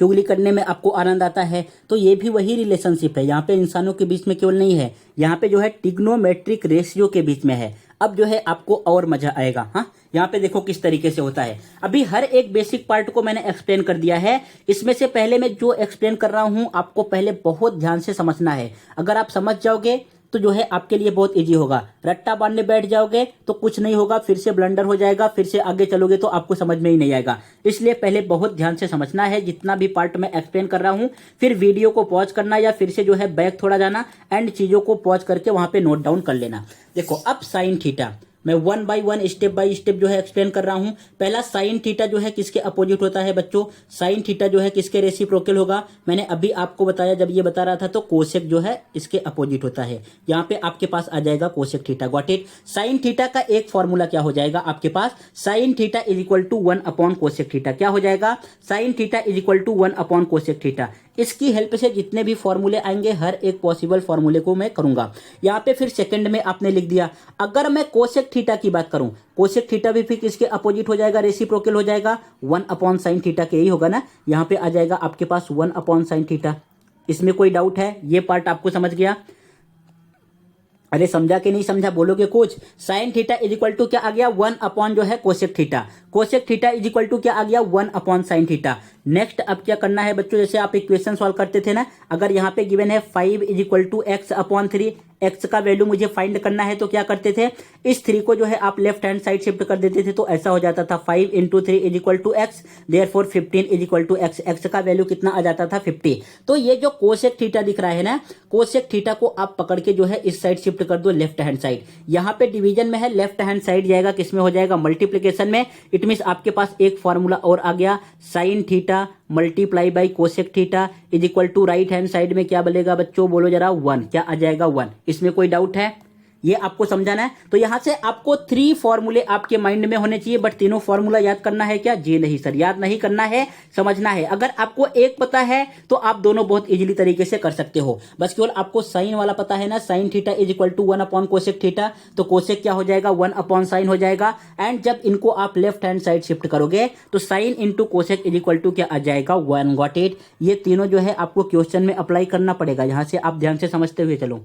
चुगली करने में आपको आनंद आता है, तो ये भी वही रिलेशनशिप है। यहाँ पे इंसानों के बीच में केवल नहीं है, यहाँ पे जो है ट्रिग्नोमेट्रिक रेशियो के बीच में है। अब जो है आपको और मजा आएगा। हाँ, यहाँ पे देखो किस तरीके से होता है। अभी हर एक बेसिक पार्ट को मैंने एक्सप्लेन कर दिया है। इसमें से पहले मैं जो एक्सप्लेन कर रहा हूँ आपको पहले बहुत ध्यान से समझना है। अगर आप समझ जाओगे तो जो है आपके लिए बहुत इजी होगा। रट्टा बांधने बैठ जाओगे तो कुछ नहीं होगा, फिर से ब्लंडर हो जाएगा, फिर से आगे चलोगे तो आपको समझ में ही नहीं आएगा। इसलिए पहले बहुत ध्यान से समझना है जितना भी पार्ट मैं एक्सप्लेन कर रहा हूं। फिर वीडियो को पॉज करना या फिर से जो है बैक थोड़ा जाना एंड चीजों को पॉज करके वहां पे नोट डाउन कर लेना। देखो अब साइन थीटा मैं 1 बाय 1 स्टेप बाय स्टेप जो है एक्सप्लेन कर रहा हूं। पहला साइन थीटा जो है किसके अपोजिट होता है बच्चों? साइन थीटा जो है किसके रेसिप्रोकल होगा? मैंने अभी आपको बताया जब ये बता रहा था, तो कोसेक जो है इसके अपोजिट होता है। यहाँ पे आपके पास आ जाएगा cosec theta. Got it? Sine theta का एक फॉर्मूला क्या हो जाएगा आपके पास? Sine theta is equal to 1 upon cosec theta. क्या हो जाएगा? Sine theta is equal to 1 upon cosec theta. इसकी हेल्प से जितने भी फॉर्मूले आएंगे हर एक पॉसिबल फॉर्मूले को मैं करूंगा। यहाँ पे फिर सेकंड में आपने लिख दिया। अगर मैं कोसेक थीटा की बात करूं, कोसेक थीटा भी फिर किसके अपोजिट हो जाएगा? रेसिप्रोकल हो जाएगा। 1 अपॉन साइन थीटा के ही होगा ना। यहाँ पे आ जाएगा आपके पास 1 अपॉन साइन थीटा। इसमें कोई डाउट है? ये पार्ट आपको समझ गया? अरे समझा कि नहीं समझा बोलोगे कुछ? Sine theta is equal to क्या आ गया? 1 अपॉन जो है cosec theta. Cosec theta is equal to क्या आ गया? 1 अपॉन साइन थीटा। नेक्स्ट अब क्या करना है बच्चों? जैसे आप इक्वेशन सॉल्व करते थे ना, अगर यहाँ पे गिवन है 5 is equal to X upon 3, X का वैल्यू मुझे फाइंड करना है, तो क्या करते थे? इस 3 को जो है आप लेफ्ट हैंड साइड शिफ्ट कर देते थे, तो ऐसा हो जाता था 5 into 3 is equal to X, therefore 15 is equal to X. X का वैल्यू कितना आ जाता था? 50। तो ये जो कोसेक थीटा दिख रहा है ना, कोसेक थीटा को आप पकड़ के जो है इस साइड शिफ्ट कर दो, लेफ्ट हैंड साइड। यहाँ पे डिवीजन में है, लेफ्ट हैंड साइड जाएगा किसमें हो जाएगा? मल्टीप्लीकेशन में। इट मीन्स आपके पास एक फॉर्मूला और आ गया, sine theta multiply by cosec theta is equal to right hand side में क्या बनेगा बच्चों? बोलो जरा 1। क्या आ जाएगा? 1। इसमें कोई डाउट है? ये आपको समझाना है। तो यहां से आपको 3 फॉर्मूले आपके माइंड में होने चाहिए, बट तीनों फॉर्मूला याद करना है क्या? जी नहीं सर, याद नहीं करना है, समझना है। अगर आपको एक पता है तो आप दोनों बहुत इजीली तरीके से कर सकते हो। बस केवल आपको साइन वाला पता है ना, sine theta is equal to 1 upon cosec theta, तो कोसेक क्या हो जाएगा? 1 अपॉन साइन हो जाएगा। एंड जब इनको आप लेफ्ट हैंड साइड शिफ्ट करोगे तो sine into cosec is equal to क्या आ जाएगा? 1। Got it? ये तीनों जो है आपको क्वेश्चन में अप्लाई करना पड़ेगा। यहां से आप ध्यान से समझते हुए चलो।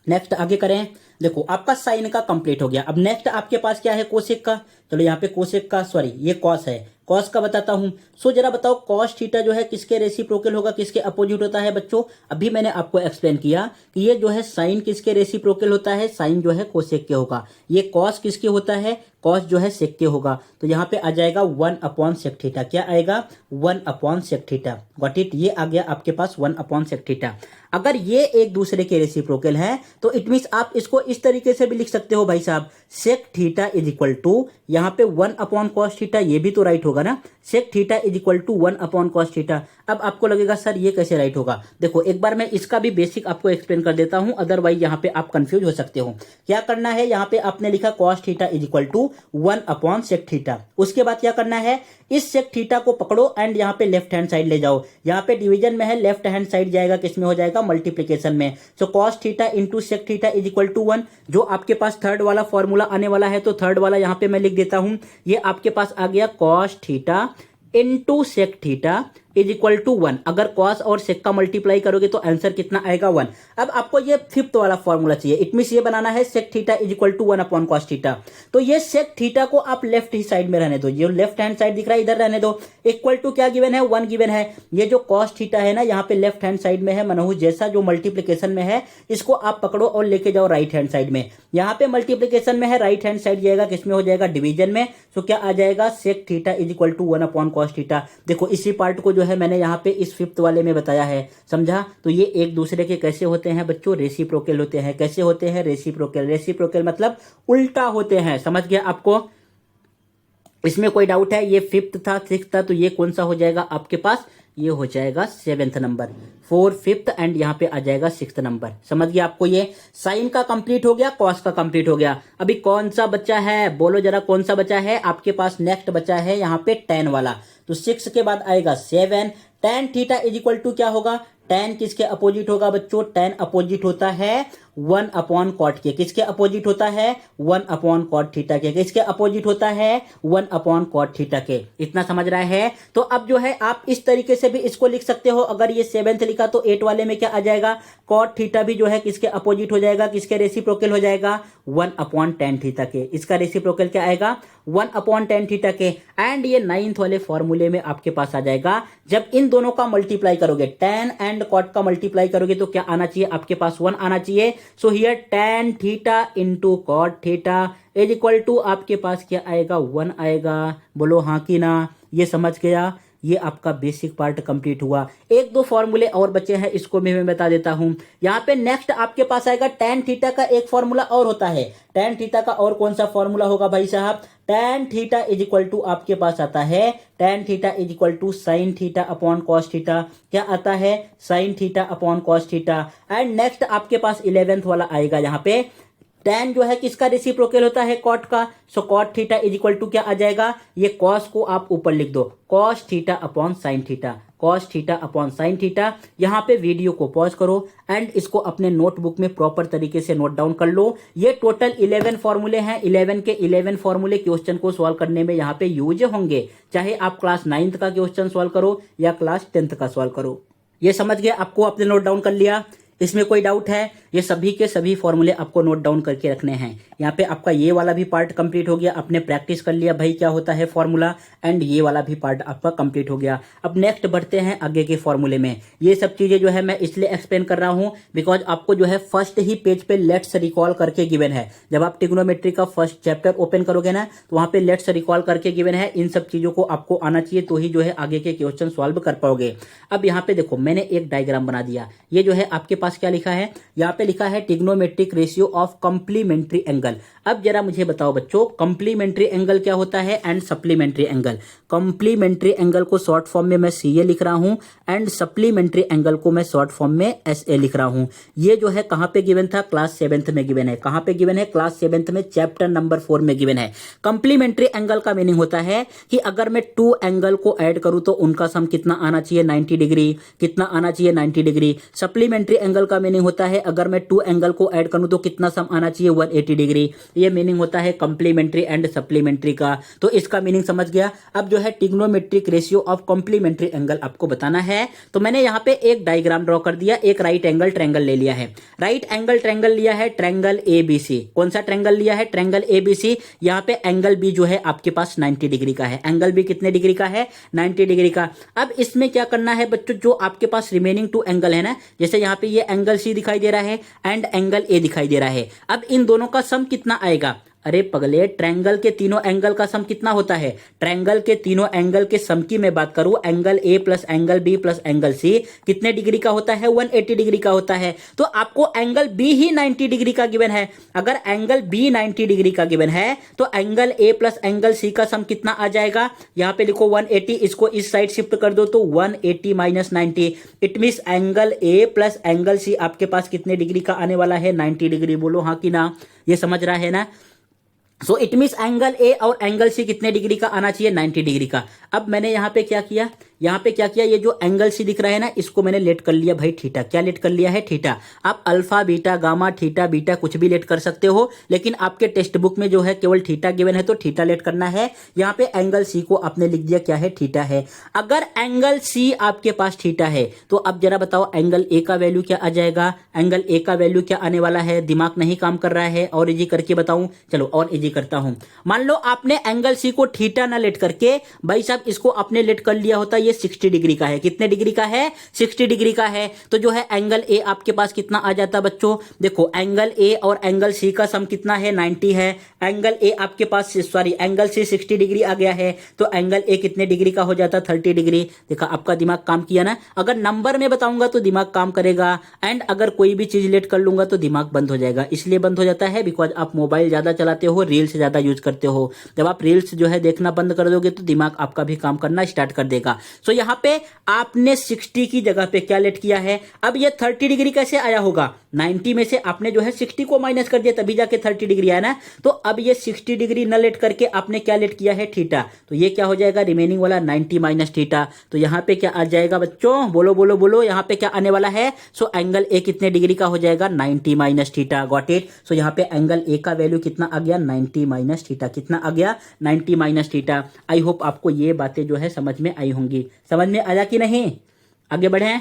नेक्स्ट आगे करें। देखो आपका साइन का कंप्लीट हो गया। अब नेक्स्ट आपके पास क्या है? कोसेक का। चलो यहाँ पे कोसेक का, सॉरी ये कॉस है, कॉस का बताता हूं। सो जरा बताओ कॉस थीटा जो है किसके रेसिप्रोकल होगा, किसके अपोजिट होता है बच्चों? अभी मैंने आपको एक्सप्लेन किया कि ये जो है साइन किसके रेसिप्रोकल होता है? साइन जो है कोसेक के होगा। ये कॉस किसके होता है? कॉस जो है सेक के होगा। तो यहाँ पे आ जाएगा 1 अपॉन सेक थीटा। क्या आएगा? 1 upon sec theta. Got it? ये आ गया आपके पास 1 अपॉन सेक थीटा। अगर ये एक दूसरे के रेसिप्रोकल है तो इट मीन्स आप इसको इस तरीके से भी लिख सकते हो भाई साहब, sec theta is equal to, यहाँ पे 1 अपॉन कॉस थीटा, ये भी तो राइट होगा ना। Sec theta is equal to 1 upon cos theta. अब आपको लगेगा सर ये कैसे राइट होगा? देखो एक बार मैं इसका भी बेसिक आपको एक्सप्लेन कर देता हूं, अदरवाइज यहाँ पे आप कंफ्यूज हो सकते हो। क्या करना है? यहाँ पे आपने लिखा cos theta is equal to 1 upon sec theta. उसके बाद क्या करना है? इस सेक थीटा को पकड़ो एंड यहाँ पे लेफ्ट हैंड साइड ले जाओ। यहाँ पे डिवीजन में है, लेफ्ट हैंड साइड जाएगा किसमें हो जाएगा? मल्टीप्लीकेशन में। So cos theta into sec theta is equal to 1। जो आपके पास थर्ड वाला फॉर्मूला आने वाला है, तो थर्ड वाला यहाँ पे मैं लिख देता हूं। ये आपके पास आ गया cos theta into sec theta is equal to 1। अगर कॉस और सेक का मल्टीप्लाई करोगे तो आंसर कितना आएगा? 1। अब आपको ये फिफ्थ वाला फॉर्मूला चाहिए। इट मींस ये बनाना है sec theta is equal to 1 upon cos theta. तो ये सेक थीटा को आप लेफ्ट ही साइड में रहने दो, ये लेफ्ट हैंड साइड दिख रहा है इधर रहने दो। इक्वल टू क्या गिवन है? 1 गिवन है। ये जो कॉस थीटा है ना, यहाँ पे लेफ्ट हैंड साइड में है, मनहूस जैसा जो मल्टीप्लीकेशन में है, इसको आप पकड़ो और लेके जाओ राइट हैंड साइड में। यहाँ पे मल्टीप्लीकेशन में है, राइट हैंड साइड जाएगा किसमें हो जाएगा? डिवीजन में। तो क्या आ जाएगा? Sec theta is equal to 1 upon cos theta. देखो इसी पार्ट को जो है मैंने यहाँ पे इस फिफ्थ वाले में बताया है, समझा? तो ये एक दूसरे के कैसे होते हैं बच्चों? रेसिप्रोकल होते हैं। कैसे होते हैं? रेसिप्रोकल। रेसिप्रोकल मतलब उल्टा होते हैं। समझ गया आपको? इसमें कोई डाउट है? ये फिफ्थ था, सिक्स्थ था, तो ये कौन सा हो जाएगा आपके पास? ये हो जाएगा 7th नंबर। 4 5th एंड यहाँ पे आ जाएगा 6th नंबर। समझ गया आपको? ये साइन का कंप्लीट हो गया, कॉस का कंप्लीट हो गया। अभी कौन सा बच्चा है? बोलो जरा कौन सा बचा है आपके पास? नेक्स्ट बचा है यहाँ पे tan वाला। तो 6 के बाद आएगा 7। tan theta is equal to क्या होगा? tan किसके अपोजिट होगा बच्चों? tan अपोजिट होता है 1 अपॉन कॉट के। किसके अपोजिट होता है? 1 अपॉन कॉट थीटा के। किसके अपोजिट होता है? 1 अपॉन कॉट थीटा के। इतना समझ रहा है? तो अब जो है आप इस तरीके से भी इसको लिख सकते हो। अगर ये 7th लिखा तो 8 वाले में क्या आ जाएगा? कॉट थीटा भी जो है किसके अपोजिट हो जाएगा? किसके रेसिप्रोकल हो जाएगा? 1 अपॉन टेन थीटा के। इसका रेसिप्रोकल क्या आएगा? 1 अपॉन टेन थीटा के। एंड ये 9th वाले फॉर्मूले में आपके पास आ जाएगा। जब इन दोनों का मल्टीप्लाई करोगे, tan एंड कॉट का मल्टीप्लाई करोगे तो क्या आना चाहिए? आपके पास 1 आना चाहिए। So here tan theta into cot theta is equal to आपके पास क्या आएगा? 1 आएगा। बोलो हाँ कि ना? ये समझ गया? ये आपका बेसिक पार्ट कंप्लीट हुआ। एक दो फॉर्मूले और बचे हैं, इसको मैं बता देता हूं। यहाँ पे नेक्स्ट आपके पास आएगा tan थीटा का एक फॉर्मूला और होता है। tan थीटा का और कौन सा फॉर्मूला होगा भाई साहब? tan theta is equal to आपके पास आता है tan theta is equal to sine theta upon cos theta. क्या आता है? Sine theta upon cos theta. And next आपके पास 11th वाला आएगा। यहाँ पे tan जो है किसका रेसिप्रोकल होता है? कॉट का। So cot theta is equal to क्या आ जाएगा? ये कॉस को आप ऊपर लिख दो, cos theta upon sine theta. Cos theta upon sine theta. यहाँ पे वीडियो को पॉज करो एंड इसको अपने नोटबुक में प्रॉपर तरीके से नोट डाउन कर लो। ये टोटल 11 फॉर्मूले हैं। 11 के 11 फॉर्मूले क्वेश्चन को सॉल्व करने में यहाँ पे यूज होंगे, चाहे आप क्लास 9th का क्वेश्चन सॉल्व करो या क्लास 10th का सॉल्व करो। ये समझ गए? आपको आपने नोट डाउन कर लिया? इसमें कोई डाउट है? ये सभी के सभी फॉर्मूले आपको नोट डाउन करके रखने हैं। यहाँ पे आपका ये वाला भी पार्ट कंप्लीट हो गया, आपने प्रैक्टिस कर लिया भाई क्या होता है फॉर्मूला, एंड ये वाला भी पार्ट आपका कंप्लीट हो गया। अब नेक्स्ट बढ़ते हैं आगे के फॉर्मूले में। ये सब चीजें जो है मैं इसलिए एक्सप्लेन कर रहा हूँ बिकॉज आपको जो है फर्स्ट ही पेज पे लेट्स रिकॉल करके गिवन है। जब आप ट्रिग्नोमेट्री का फर्स्ट चैप्टर ओपन करोगे ना तो वहां पे लेट्स रिकॉल करके गिवन है। इन सब चीजों को आपको आना चाहिए तो ही जो है आगे के क्वेश्चन सॉल्व कर पाओगे। अब यहाँ पे देखो मैंने एक डायग्राम बना दिया। ये जो है आपके पास क्या लिखा है? यहाँ पे लिखा है trigonometric ratio of complementary angle. अब जरा मुझे बताओ बच्चों, कंप्लीमेंट्री एंगल क्या होता है and supplementary angle. Complementary angle को शॉर्ट फॉर्म में मैं CA लिख रहा हूं एंड सप्लीमेंट्री एंगल को मैं शॉर्ट फॉर्म में SA लिख रहा हूं। ये जो है कहां पे गिवन था? क्लास 7th में गिवन है। कहां पे गिवन है? क्लास 7th में चैप्टर नंबर 4 में गिवन है। कंप्लीमेंट्री एंगल का मीनिंग होता है कि अगर मैं 2 एंगल को ऐड करूं तो उनका सम कितना आना चाहिए? 90 डिग्री। कितना आना चाहिए? 90 डिग्री। सप्लीमेंट्री एंगल का मीनिंग होता है अगर मैं 2 एंगल को ऐड करूं तो कितना सम आना चाहिए? 180 डिग्री। ये मीनिंग होता है कंप्लीमेंट्री एंड सप्लीमेंट्री का। तो इसका मीनिंग समझ गया। अब जो है trigonometric ratio of complementary angle आपको बताना है। तो मैंने यहाँ पे एक डायग्राम ड्रॉ कर दिया। एक राइट एंगल ट्रायंगल ले लिया है। राइट एंगल ट्रायंगल लिया है ट्रायंगल ABC। कौन सा ट्रायंगल लिया है? Triangle ABC। यहाँ पे एंगल B जो है आपके पास 90 डिग्री का है। एंगल B कितने डिग्री का है? 90 डिग्री का। अब इसमें क्या करना है बच्चों, जो आपके पास रिमेनिंग 2 एंगल है ना, जैसे यहाँ पे ये एंगल C दिखाई दे रहा है एंड एंगल A दिखाई दे रहा है। अब इन दोनों का सम कितना आएगा? अरे पगले, ट्रायंगल के तीनों एंगल का सम कितना होता है? ट्रायंगल के तीनों एंगल के सम की मैं बात करूं, angle A plus angle B plus angle C कितने डिग्री का होता है? 180 डिग्री का होता है। तो आपको एंगल B ही 90 डिग्री का गिवन है। अगर एंगल B 90 डिग्री का गिवन है तो angle A plus angle C का सम कितना आ जाएगा? यहां पे लिखो 180, इसको इस साइड शिफ्ट कर दो तो 180 minus 90। It means angle A plus angle C आपके पास कितने डिग्री का आने वाला है? 90 डिग्री। बोलो हाँ कि ना? ये समझ रहा है ना? So it means angle A और एंगल C कितने डिग्री का आना चाहिए? 90 डिग्री का। अब मैंने यहाँ पे क्या किया? यहाँ पे क्या किया? ये जो एंगल C दिख रहा है ना, इसको मैंने लेट कर लिया भाई थीटा। क्या लेट कर लिया है? थीटा। आप alpha beta gamma theta beta कुछ भी लेट कर सकते हो, लेकिन आपके टेक्स्ट बुक में जो है केवल थीटा गिवन है तो थीटा लेट करना है। यहाँ पे एंगल C को आपने लिख दिया क्या है? थीटा है। अगर एंगल C आपके पास थीटा है तो अब जरा बताओ एंगल A का वैल्यू क्या आ जाएगा? एंगल A का वैल्यू क्या आने वाला है? दिमाग नहीं काम कर रहा है? और इजी करके बताऊं? चलो और इजी करता हूं। मान लो आपने एंगल C को थीटा ना लेट करके भाई साहब इसको आपने लेट कर लिया होता, ये 60 डिग्री का है। कितने डिग्री का है? 60 डिग्री का है। तो जो है एंगल A आपके पास कितना आ जाता बच्चों? देखो एंगल A और एंगल C का सम कितना है? 90 है। एंगल A आपके पास एंगल C 60 डिग्री आ गया है तो एंगल A कितने डिग्री का हो जाता? 30 डिग्री। देखा आपका दिमाग काम किया ना? अगर नंबर में बताऊंगा तो दिमाग काम करेगा एंड अगर कोई भी चीज लेट कर लूंगा तो दिमाग बंद हो जाएगा। इसलिए बंद हो जाता है बिकॉज आप मोबाइल ज्यादा चलाते हो, रील्स ज्यादा यूज करते हो। जब आप रील्स जो है देखना बंद कर दोगे तो दिमाग आपका भी काम करना स्टार्ट कर देगा। सो यहाँ पे आपने 60 की जगह पे क्या लेट किया है? अब ये 30 डिग्री कैसे आया होगा? 90 में से आपने जो है 60 को माइनस कर दिया, तभी जाके 30 डिग्री आया ना। तो अब ये 60 डिग्री न लेट करके आपने क्या लेट किया है, थीटा। तो ये क्या हो जाएगा, रिमेनिंग वाला 90 माइनस थीटा। तो यहाँ पे क्या आ जाएगा बच्चों, बोलो बोलो बोलो, यहाँ पे क्या आने वाला है। सो एंगल ए कितने डिग्री का हो जाएगा, 90 minus theta. Got it. So यहाँ पे एंगल ए का वैल्यू कितना आ गया, 90 माइनस थीटा। कितना आ गया, 90 माइनस थीटा। आई होप आपको ये बातें जो है समझ में आई होंगी। समझ में आया कि नहीं, आगे बढ़े।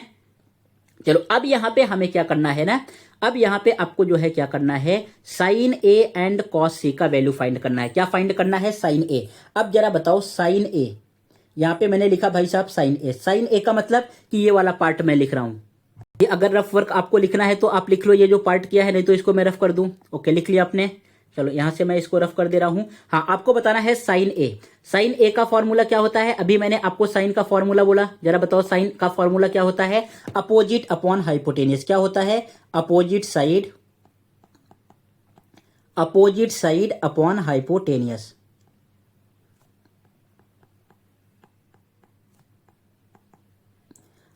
चलो अब यहां पे हमें क्या करना है ना, अब यहां पे आपको जो है क्या करना है, साइन ए एंड कॉस सी का वैल्यू फाइंड करना है। क्या फाइंड करना है, साइन ए। अब जरा बताओ साइन ए, यहां पे मैंने लिखा भाई साहब साइन ए। साइन ए का मतलब कि ये वाला पार्ट मैं लिख रहा हूं। ये अगर रफ वर्क आपको लिखना है तो आप लिख लो, ये जो पार्ट किया है, नहीं तो इसको मैं रफ कर दूं। ओके, लिख लिया आपने। चलो यहां से मैं इसको रफ कर दे रहा हूं। हाँ, आपको बताना है साइन ए। साइन ए का फॉर्मूला क्या होता है, अभी मैंने आपको साइन का फॉर्मूला बोला, जरा बताओ साइन का फॉर्मूला क्या होता है, अपोजिट अपॉन हाइपोटेनियस। क्या होता है, opposite side, opposite side upon hypotenuse.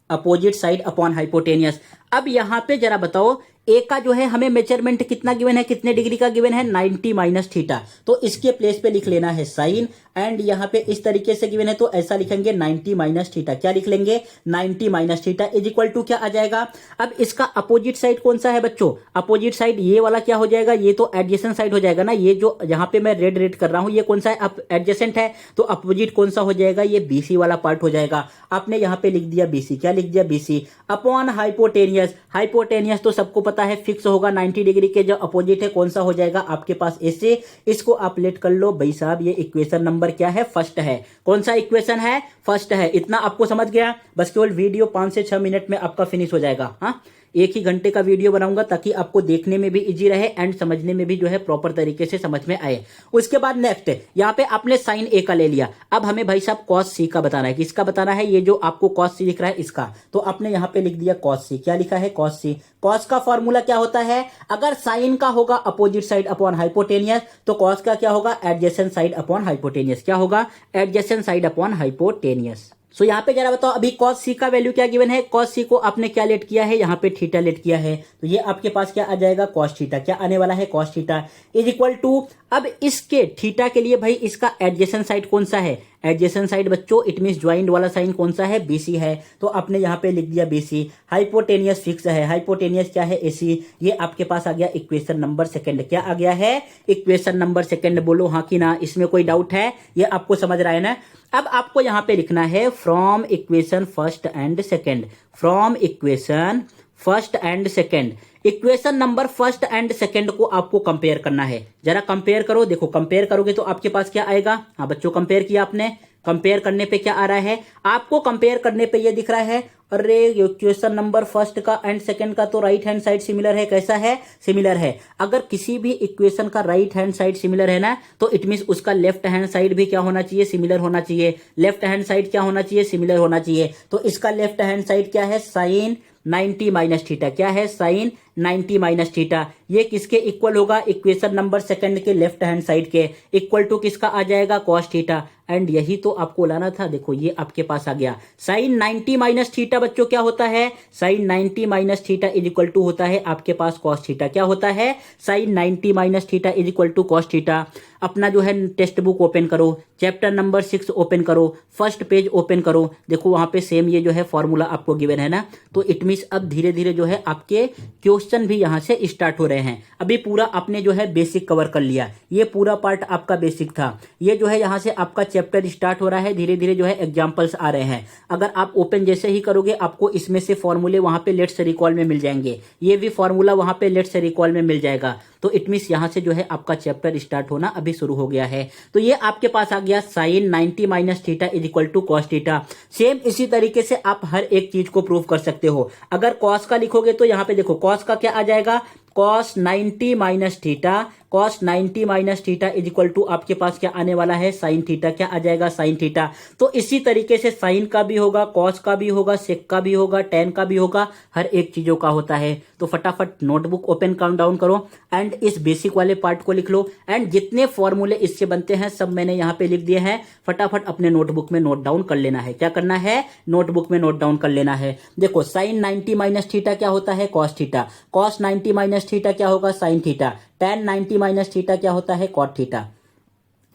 Opposite side upon hypotenuse. अब यहां पे जरा बताओ, ए का जो है हमें मेजरमेंट कितना गिवन है, कितने डिग्री का गिवन है, 90 माइनस थीटा। तो इसके प्लेस पे लिख लेना है साइन, एंड यहां पे इस तरीके से गिवन है तो ऐसा लिखेंगे 90 माइनस थीटा। क्या लिख लेंगे, 90 minus theta is equal to क्या आ जाएगा। अब इसका अपोजिट साइड कौन सा है बच्चों, अपोजिट साइड ये वाला क्या हो जाएगा, ये तो एडजेसेंट साइड हो जाएगा ना। ये जो यहाँ पे मैं रेड रेड कर रहा हूं, ये कौन सा है, एडजेसेंट है। तो अपोजिट कौन सा हो जाएगा, ये बीसी वाला पार्ट हो जाएगा। आपने यहाँ पे लिख दिया बीसी। क्या लिख दिया, बीसी अपॉन हाइपोटेनियस। हाइपोटेनियस तो सबको पता है फिक्स होगा, 90 डिग्री के जो अपोजिट है कौन सा हो जाएगा आपके पास, ऐसे। इसको आप लेट कर लो भाई साहब, ये इक्वेशन नंबर क्या है, फर्स्ट है। कौन सा इक्वेशन है, फर्स्ट है। इतना आपको समझ गया, बस केवल वीडियो 5 से 6 मिनट में आपका फिनिश हो जाएगा। हाँ, 1 ही घंटे का वीडियो बनाऊंगा ताकि आपको देखने में भी इजी रहे एंड समझने में भी जो है प्रॉपर तरीके से समझ में आए। उसके बाद नेक्स्ट, यहाँ पे आपने साइन ए का ले लिया। अब हमें भाई साहब कॉस सी का बताना है। किसका बताना है, ये जो आपको कॉस सी दिख रहा है इसका। तो आपने यहाँ पे लिख दिया कॉस सी। क्या लिखा है, कॉस सी। कॉस का फॉर्मूला क्या होता है, अगर साइन का होगा अपोजिट साइड अपॉन हाइपोटेनियस, तो कॉस का क्या होगा, एडजेसेंट साइड अपॉन हाइपोटेनियस। क्या होगा, एडजेसेंट साइड अपॉन हाइपोटेनियस। सो यहाँ पे जरा बताओ, अभी cos c का वैल्यू क्या गिवन है, cos c को आपने क्या लेट किया है, यहाँ पे थीटा लेट किया है। तो ये आपके पास क्या आ जाएगा, cos थीटा। क्या आने वाला है, cos theta is equal to, अब इसके थीटा के लिए भाई इसका एडजेसेंट साइड कौन सा है, एडजेसेंट साइड बच्चों इट मींस ज्वाइंट वाला साइन कौन सा है, बीसी है। तो आपने यहाँ पे लिख दिया बीसी। हाइपोटेनियस फिक्स है, हाइपोटेनियस क्या है, एसी। ये आपके पास आ गया इक्वेशन नंबर सेकंड। क्या आ गया है, इक्वेशन नंबर सेकंड। बोलो हाँ कि ना, इसमें कोई डाउट है, ये आपको समझ रहा है ना। अब आपको यहां पे लिखना है from equation first and second, from equation first and second. Equation number first and second को आपको कंपेयर करना है। जरा कंपेयर करो, देखो कंपेयर करोगे तो आपके पास क्या आएगा। हाँ बच्चों, कंपेयर किया आपने, कंपेयर करने पे क्या आ रहा है आपको, कंपेयर करने पे ये दिख रहा है, अरे इक्वेशन नंबर फर्स्ट का एंड सेकंड का तो राइट हैंड साइड सिमिलर है। कैसा है, सिमिलर है। अगर किसी भी इक्वेशन का राइट हैंड साइड सिमिलर है ना, तो इट मींस उसका लेफ्ट हैंड साइड भी क्या होना चाहिए, सिमिलर होना चाहिए। लेफ्ट हैंड साइड क्या होना चाहिए, सिमिलर होना चाहिए। तो इसका लेफ्ट हैंड साइड क्या है, साइन 90 माइनस थीटा। क्या है, साइन 90 माइनस थीटा। ये किसके इक्वल होगा, इक्वेशन नंबर सेकंड के लेफ्ट हैंड साइड के इक्वल टू किसका आ जाएगा, कॉस थीटा। एंड यही तो आपको लाना था। देखो ये आपके पास आ गया साइन 90 माइनस थीटा। बच्चों क्या होता है, sine 90 minus theta is equal to होता है आपके पास कॉस थीटा। क्या होता है, sine 90 minus theta is equal to cos theta. अपना जो है टेक्स्ट बुक ओपन करो, चैप्टर नंबर 6 ओपन करो, फर्स्ट पेज ओपन करो। देखो वहां पे सेम ये जो है फॉर्मूला आपको गिवन है ना। तो इट मींस अब धीरे धीरे जो है आपके क्वेश्चन भी यहां से स्टार्ट हो रहे हैं। अभी पूरा आपने जो है बेसिक कवर कर लिया, ये पूरा पार्ट आपका बेसिक था। ये जो है यहां से आपका चैप्टर स्टार्ट हो रहा है, धीरे धीरे जो है एग्जांपल्स आ रहे हैं। अगर आप ओपन जैसे ही करोगे आपको इसमें से फॉर्मूले वहां पे लेट्स रिकॉल में मिल जाएंगे। ये भी फॉर्मूला वहां पे लेट्स रिकॉल में मिल जाएगा। तो इट मींस यहां से जो है आपका चैप्टर स्टार्ट होना अभी शुरू हो गया है। तो ये आपके पास आ गया sine 90 minus theta is equal to cos theta. Same इसी तरीके से आप हर एक चीज को प्रूव कर सकते हो। अगर कॉस का लिखोगे तो यहाँ पे देखो कॉस का क्या आ जाएगा, cos 90 minus theta cos 90 minus theta is equal to आपके पास क्या आने वाला है, साइन थीटा। क्या आ जाएगा, साइन थीटा। तो इसी तरीके से साइन का भी होगा, कॉस का भी होगा, सेक का भी होगा, टेन का भी होगा, हर एक चीजों का होता है। तो फटाफट नोटबुक ओपन काउंट डाउन करो एंड इस बेसिक वाले पार्ट को लिख लो एंड जितने फॉर्मूले इससे बनते हैं सब मैंने यहां पे लिख दिए हैं। फटाफट अपने नोटबुक में नोट डाउन कर लेना है। क्या करना है, नोटबुक में नोट डाउन कर लेना है। देखो साइन 90 माइनस थीटा क्या होता है, cos theta. Cos 90 minus theta क्या होगा, sine theta. Tan 90 minus theta क्या होता है, cot theta.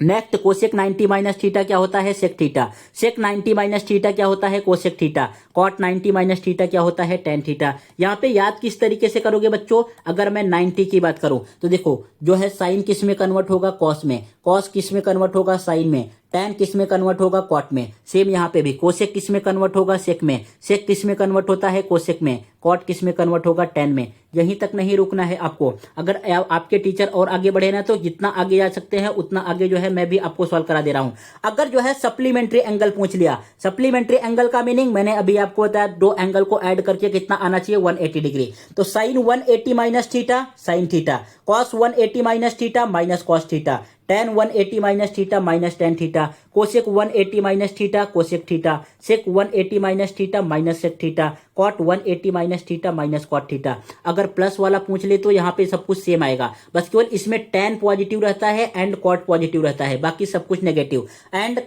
Next cosec 90 minus theta क्या होता है, sec theta. Sec 90 minus theta क्या होता है, cosec theta. Cot 90 minus theta क्या होता है, टेन थीटा। यहाँ पे याद किस तरीके से करोगे बच्चों, अगर मैं 90 की बात करूं तो देखो जो है साइन किस में कन्वर्ट होगा, कॉस में। कॉस किस में कन्वर्ट होगा, साइन में। टेन किस में कन्वर्ट होगा, कॉट में। सेम यहाँ पे भी कोसेक किस में कन्वर्ट होगा, सेक में। सेक किस में कन्वर्ट होता है, कोसेक में। कॉट किस में कन्वर्ट होगा, टेन में। यहीं तक नहीं रुकना है आपको। अगर आपके टीचर और आगे बढ़े ना तो जितना आगे जा सकते हैं उतना आगे जो है मैं भी आपको सॉल्व करा दे रहा हूं। अगर जो है सप्लीमेंट्री एंगल पूछ लिया, सप्लीमेंट्री एंगल का मीनिंग मैंने अभी आपको बताया, दो एंगल को ऐड करके कितना आना चाहिए, 180 डिग्री। तो sine 180 minus theta, sine theta. Cos 180 minus theta, minus cos theta. Tan 180 minus theta, minus tan theta. Cosec 180 minus theta, cosec theta. Sec 180 minus theta, minus sec theta. Cot 180 minus theta, minus cot theta. अगर plus वाला पूछ ले तो यहाँ पे सब कुछ same आएगा, बस केवल इसमें टेन पॉजिटिव रहता है एंड कॉट पॉजिटिव रहता है, बाकी सब कुछ नेगेटिव। एंड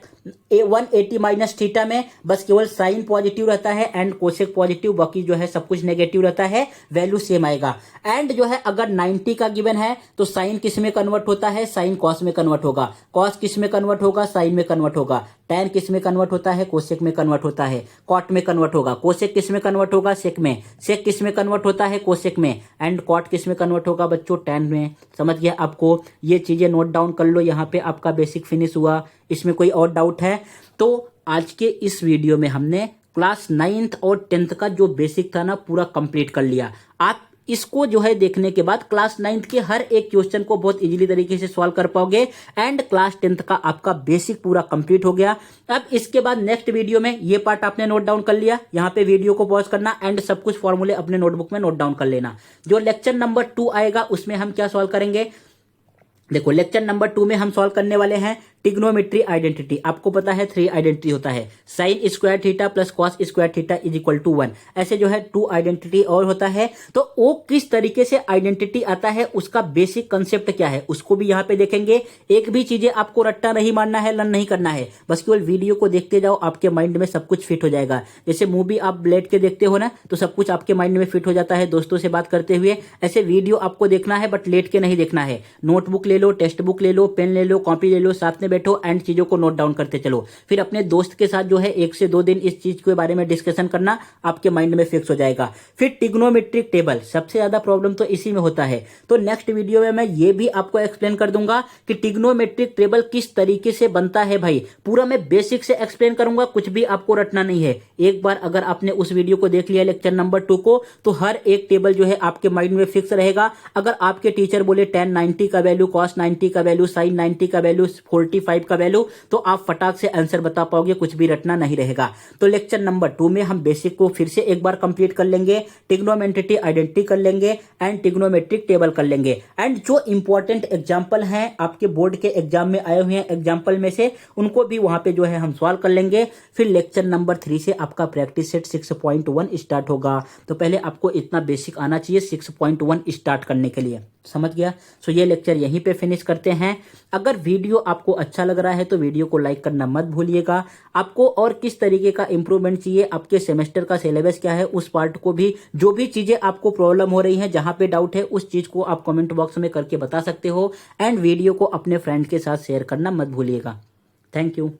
180 माइनस थीटा में बस केवल साइन पॉजिटिव रहता है एंड कोसेक पॉजिटिव, बाकी जो है सब कुछ नेगेटिव रहता है, वैल्यू सेम आएगा। एंड जो है अगर 90 का गिवन है तो साइन किस में कन्वर्ट होता है, साइन कॉस में कन्वर्ट होगा। कॉस किस में कन्वर्ट होगा, साइन में कन्वर्ट होगा। टेन किस में कन्वर्ट होता है, कोसेक में कन्वर्ट होता है। कॉट में कन्वर्ट होगा। कोसेक किस में कन्वर्ट होगा, सेक में। सेक किस में कन्वर्ट होता है, कोसेक में। एंड कॉट किस में कन्वर्ट होगा बच्चों, टेन में। समझ गया आपको, ये चीजें नोट डाउन कर लो। यहाँ पे आपका बेसिक फिनिश हुआ। इसमें कोई और डाउट है तो आज के इस वीडियो में हमने क्लास 9th और 10th का जो बेसिक था ना पूरा कंप्लीट कर लिया। आप इसको जो है देखने के बाद क्लास 9th के हर एक क्वेश्चन को बहुत इजीली तरीके से सॉल्व कर पाओगे एंड क्लास 10th का आपका बेसिक पूरा कंप्लीट हो गया। अब इसके बाद नेक्स्ट वीडियो में ये पार्ट आपने नोट डाउन कर लिया, यहाँ पे वीडियो को पॉज करना एंड सब कुछ फॉर्मूले अपने नोटबुक में नोट डाउन कर लेना। जो लेक्चर नंबर 2 आएगा उसमें हम क्या सॉल्व करेंगे, देखो लेक्चर नंबर 2 में हम सॉल्व करने वाले हैं टिग्नोमेट्री आइडेंटिटी। आपको पता है 3 आइडेंटिटी होता है, sine square theta plus cos square theta is equal to 1। ऐसे जो है 2 आइडेंटिटी और होता है। तो वो किस तरीके से आइडेंटिटी आता है, उसका बेसिक कंसेप्ट क्या है, उसको भी यहाँ पे देखेंगे। एक भी चीजें आपको रट्टा नहीं मारना है, लर्न नहीं करना है, बस केवल वीडियो को देखते जाओ, आपके माइंड में सब कुछ फिट हो जाएगा। जैसे मूवी आप लेट के देखते हो ना तो सब कुछ आपके माइंड में फिट हो जाता है दोस्तों से बात करते हुए। ऐसे वीडियो आपको देखना है बट लेट के नहीं देखना है। नोटबुक ले लो, टेक्स्ट बुक ले लो, पेन ले लो, कॉपी ले लो, साथ में बैठो एंड चीजों को नोट डाउन करते चलो। फिर अपने दोस्त के साथ जो है 1 से 2 दिन इस चीज के बारे में डिस्कशन करना, आपके माइंड में फिक्स हो जाएगा। फिर टिग्नोमेट्रिक टेबल, सबसे ज्यादा प्रॉब्लम तो इसी में होता है। तो नेक्स्ट वीडियो में मैं ये भी आपको एक्सप्लेन कर दूंगा कि टिग्नोमेट्रिक टेबल किस तरीके से बनता है भाई, पूरा मैं बेसिक से एक्सप्लेन करूंगा, कुछ भी आपको रटना नहीं है। एक बार अगर आपने उस वीडियो को देख लिया लेक्चर नंबर 2 को तो हर एक टेबल जो है आपके माइंड में फिक्स रहेगा। अगर आपके टीचर बोले tan 90 का वैल्यू, cos 90 का वैल्यू, sin 90 का वैल्यू, 45 का वैल्यू, तो आप फटाक से आंसर बता पाओगे, कुछ भी रटना नहीं रहेगा। तो लेक्चर नंबर 2 में हम बेसिक को फिर से एक बार कंप्लीट कर लेंगे, टिग्नोमेट्री आइडेंटिटी कर लेंगे एंड टिग्नोमेट्रिक टेबल कर लेंगे। एंड जो इंपॉर्टेंट एग्जांपल हैं आपके बोर्ड के एग्जाम में आए हुए हैं एग्जांपल में से, उनको भी वहां पे जो है हम सॉल्व कर लेंगे। फिर लेक्चर नंबर 3 से आपका प्रैक्टिस सेट 6.1 स्टार्ट होगा। तो पहले आपको इतना बेसिक आना चाहिए 6.1 स्टार्ट करने के लिए, समझ गया। सो ये लेक्चर यहीं पे फिनिश करते हैं। अगर वीडियो आपको अच्छा लग रहा है तो वीडियो को लाइक करना मत भूलिएगा। आपको और किस तरीके का इंप्रूवमेंट चाहिए, आपके सेमेस्टर का सिलेबस क्या है, उस पार्ट को भी, जो भी चीजें आपको प्रॉब्लम हो रही हैं, जहां पे डाउट है, उस चीज को आप कमेंट बॉक्स में करके बता सकते हो। एंड वीडियो को अपने फ्रेंड के साथ शेयर करना मत भूलिएगा। Thank you.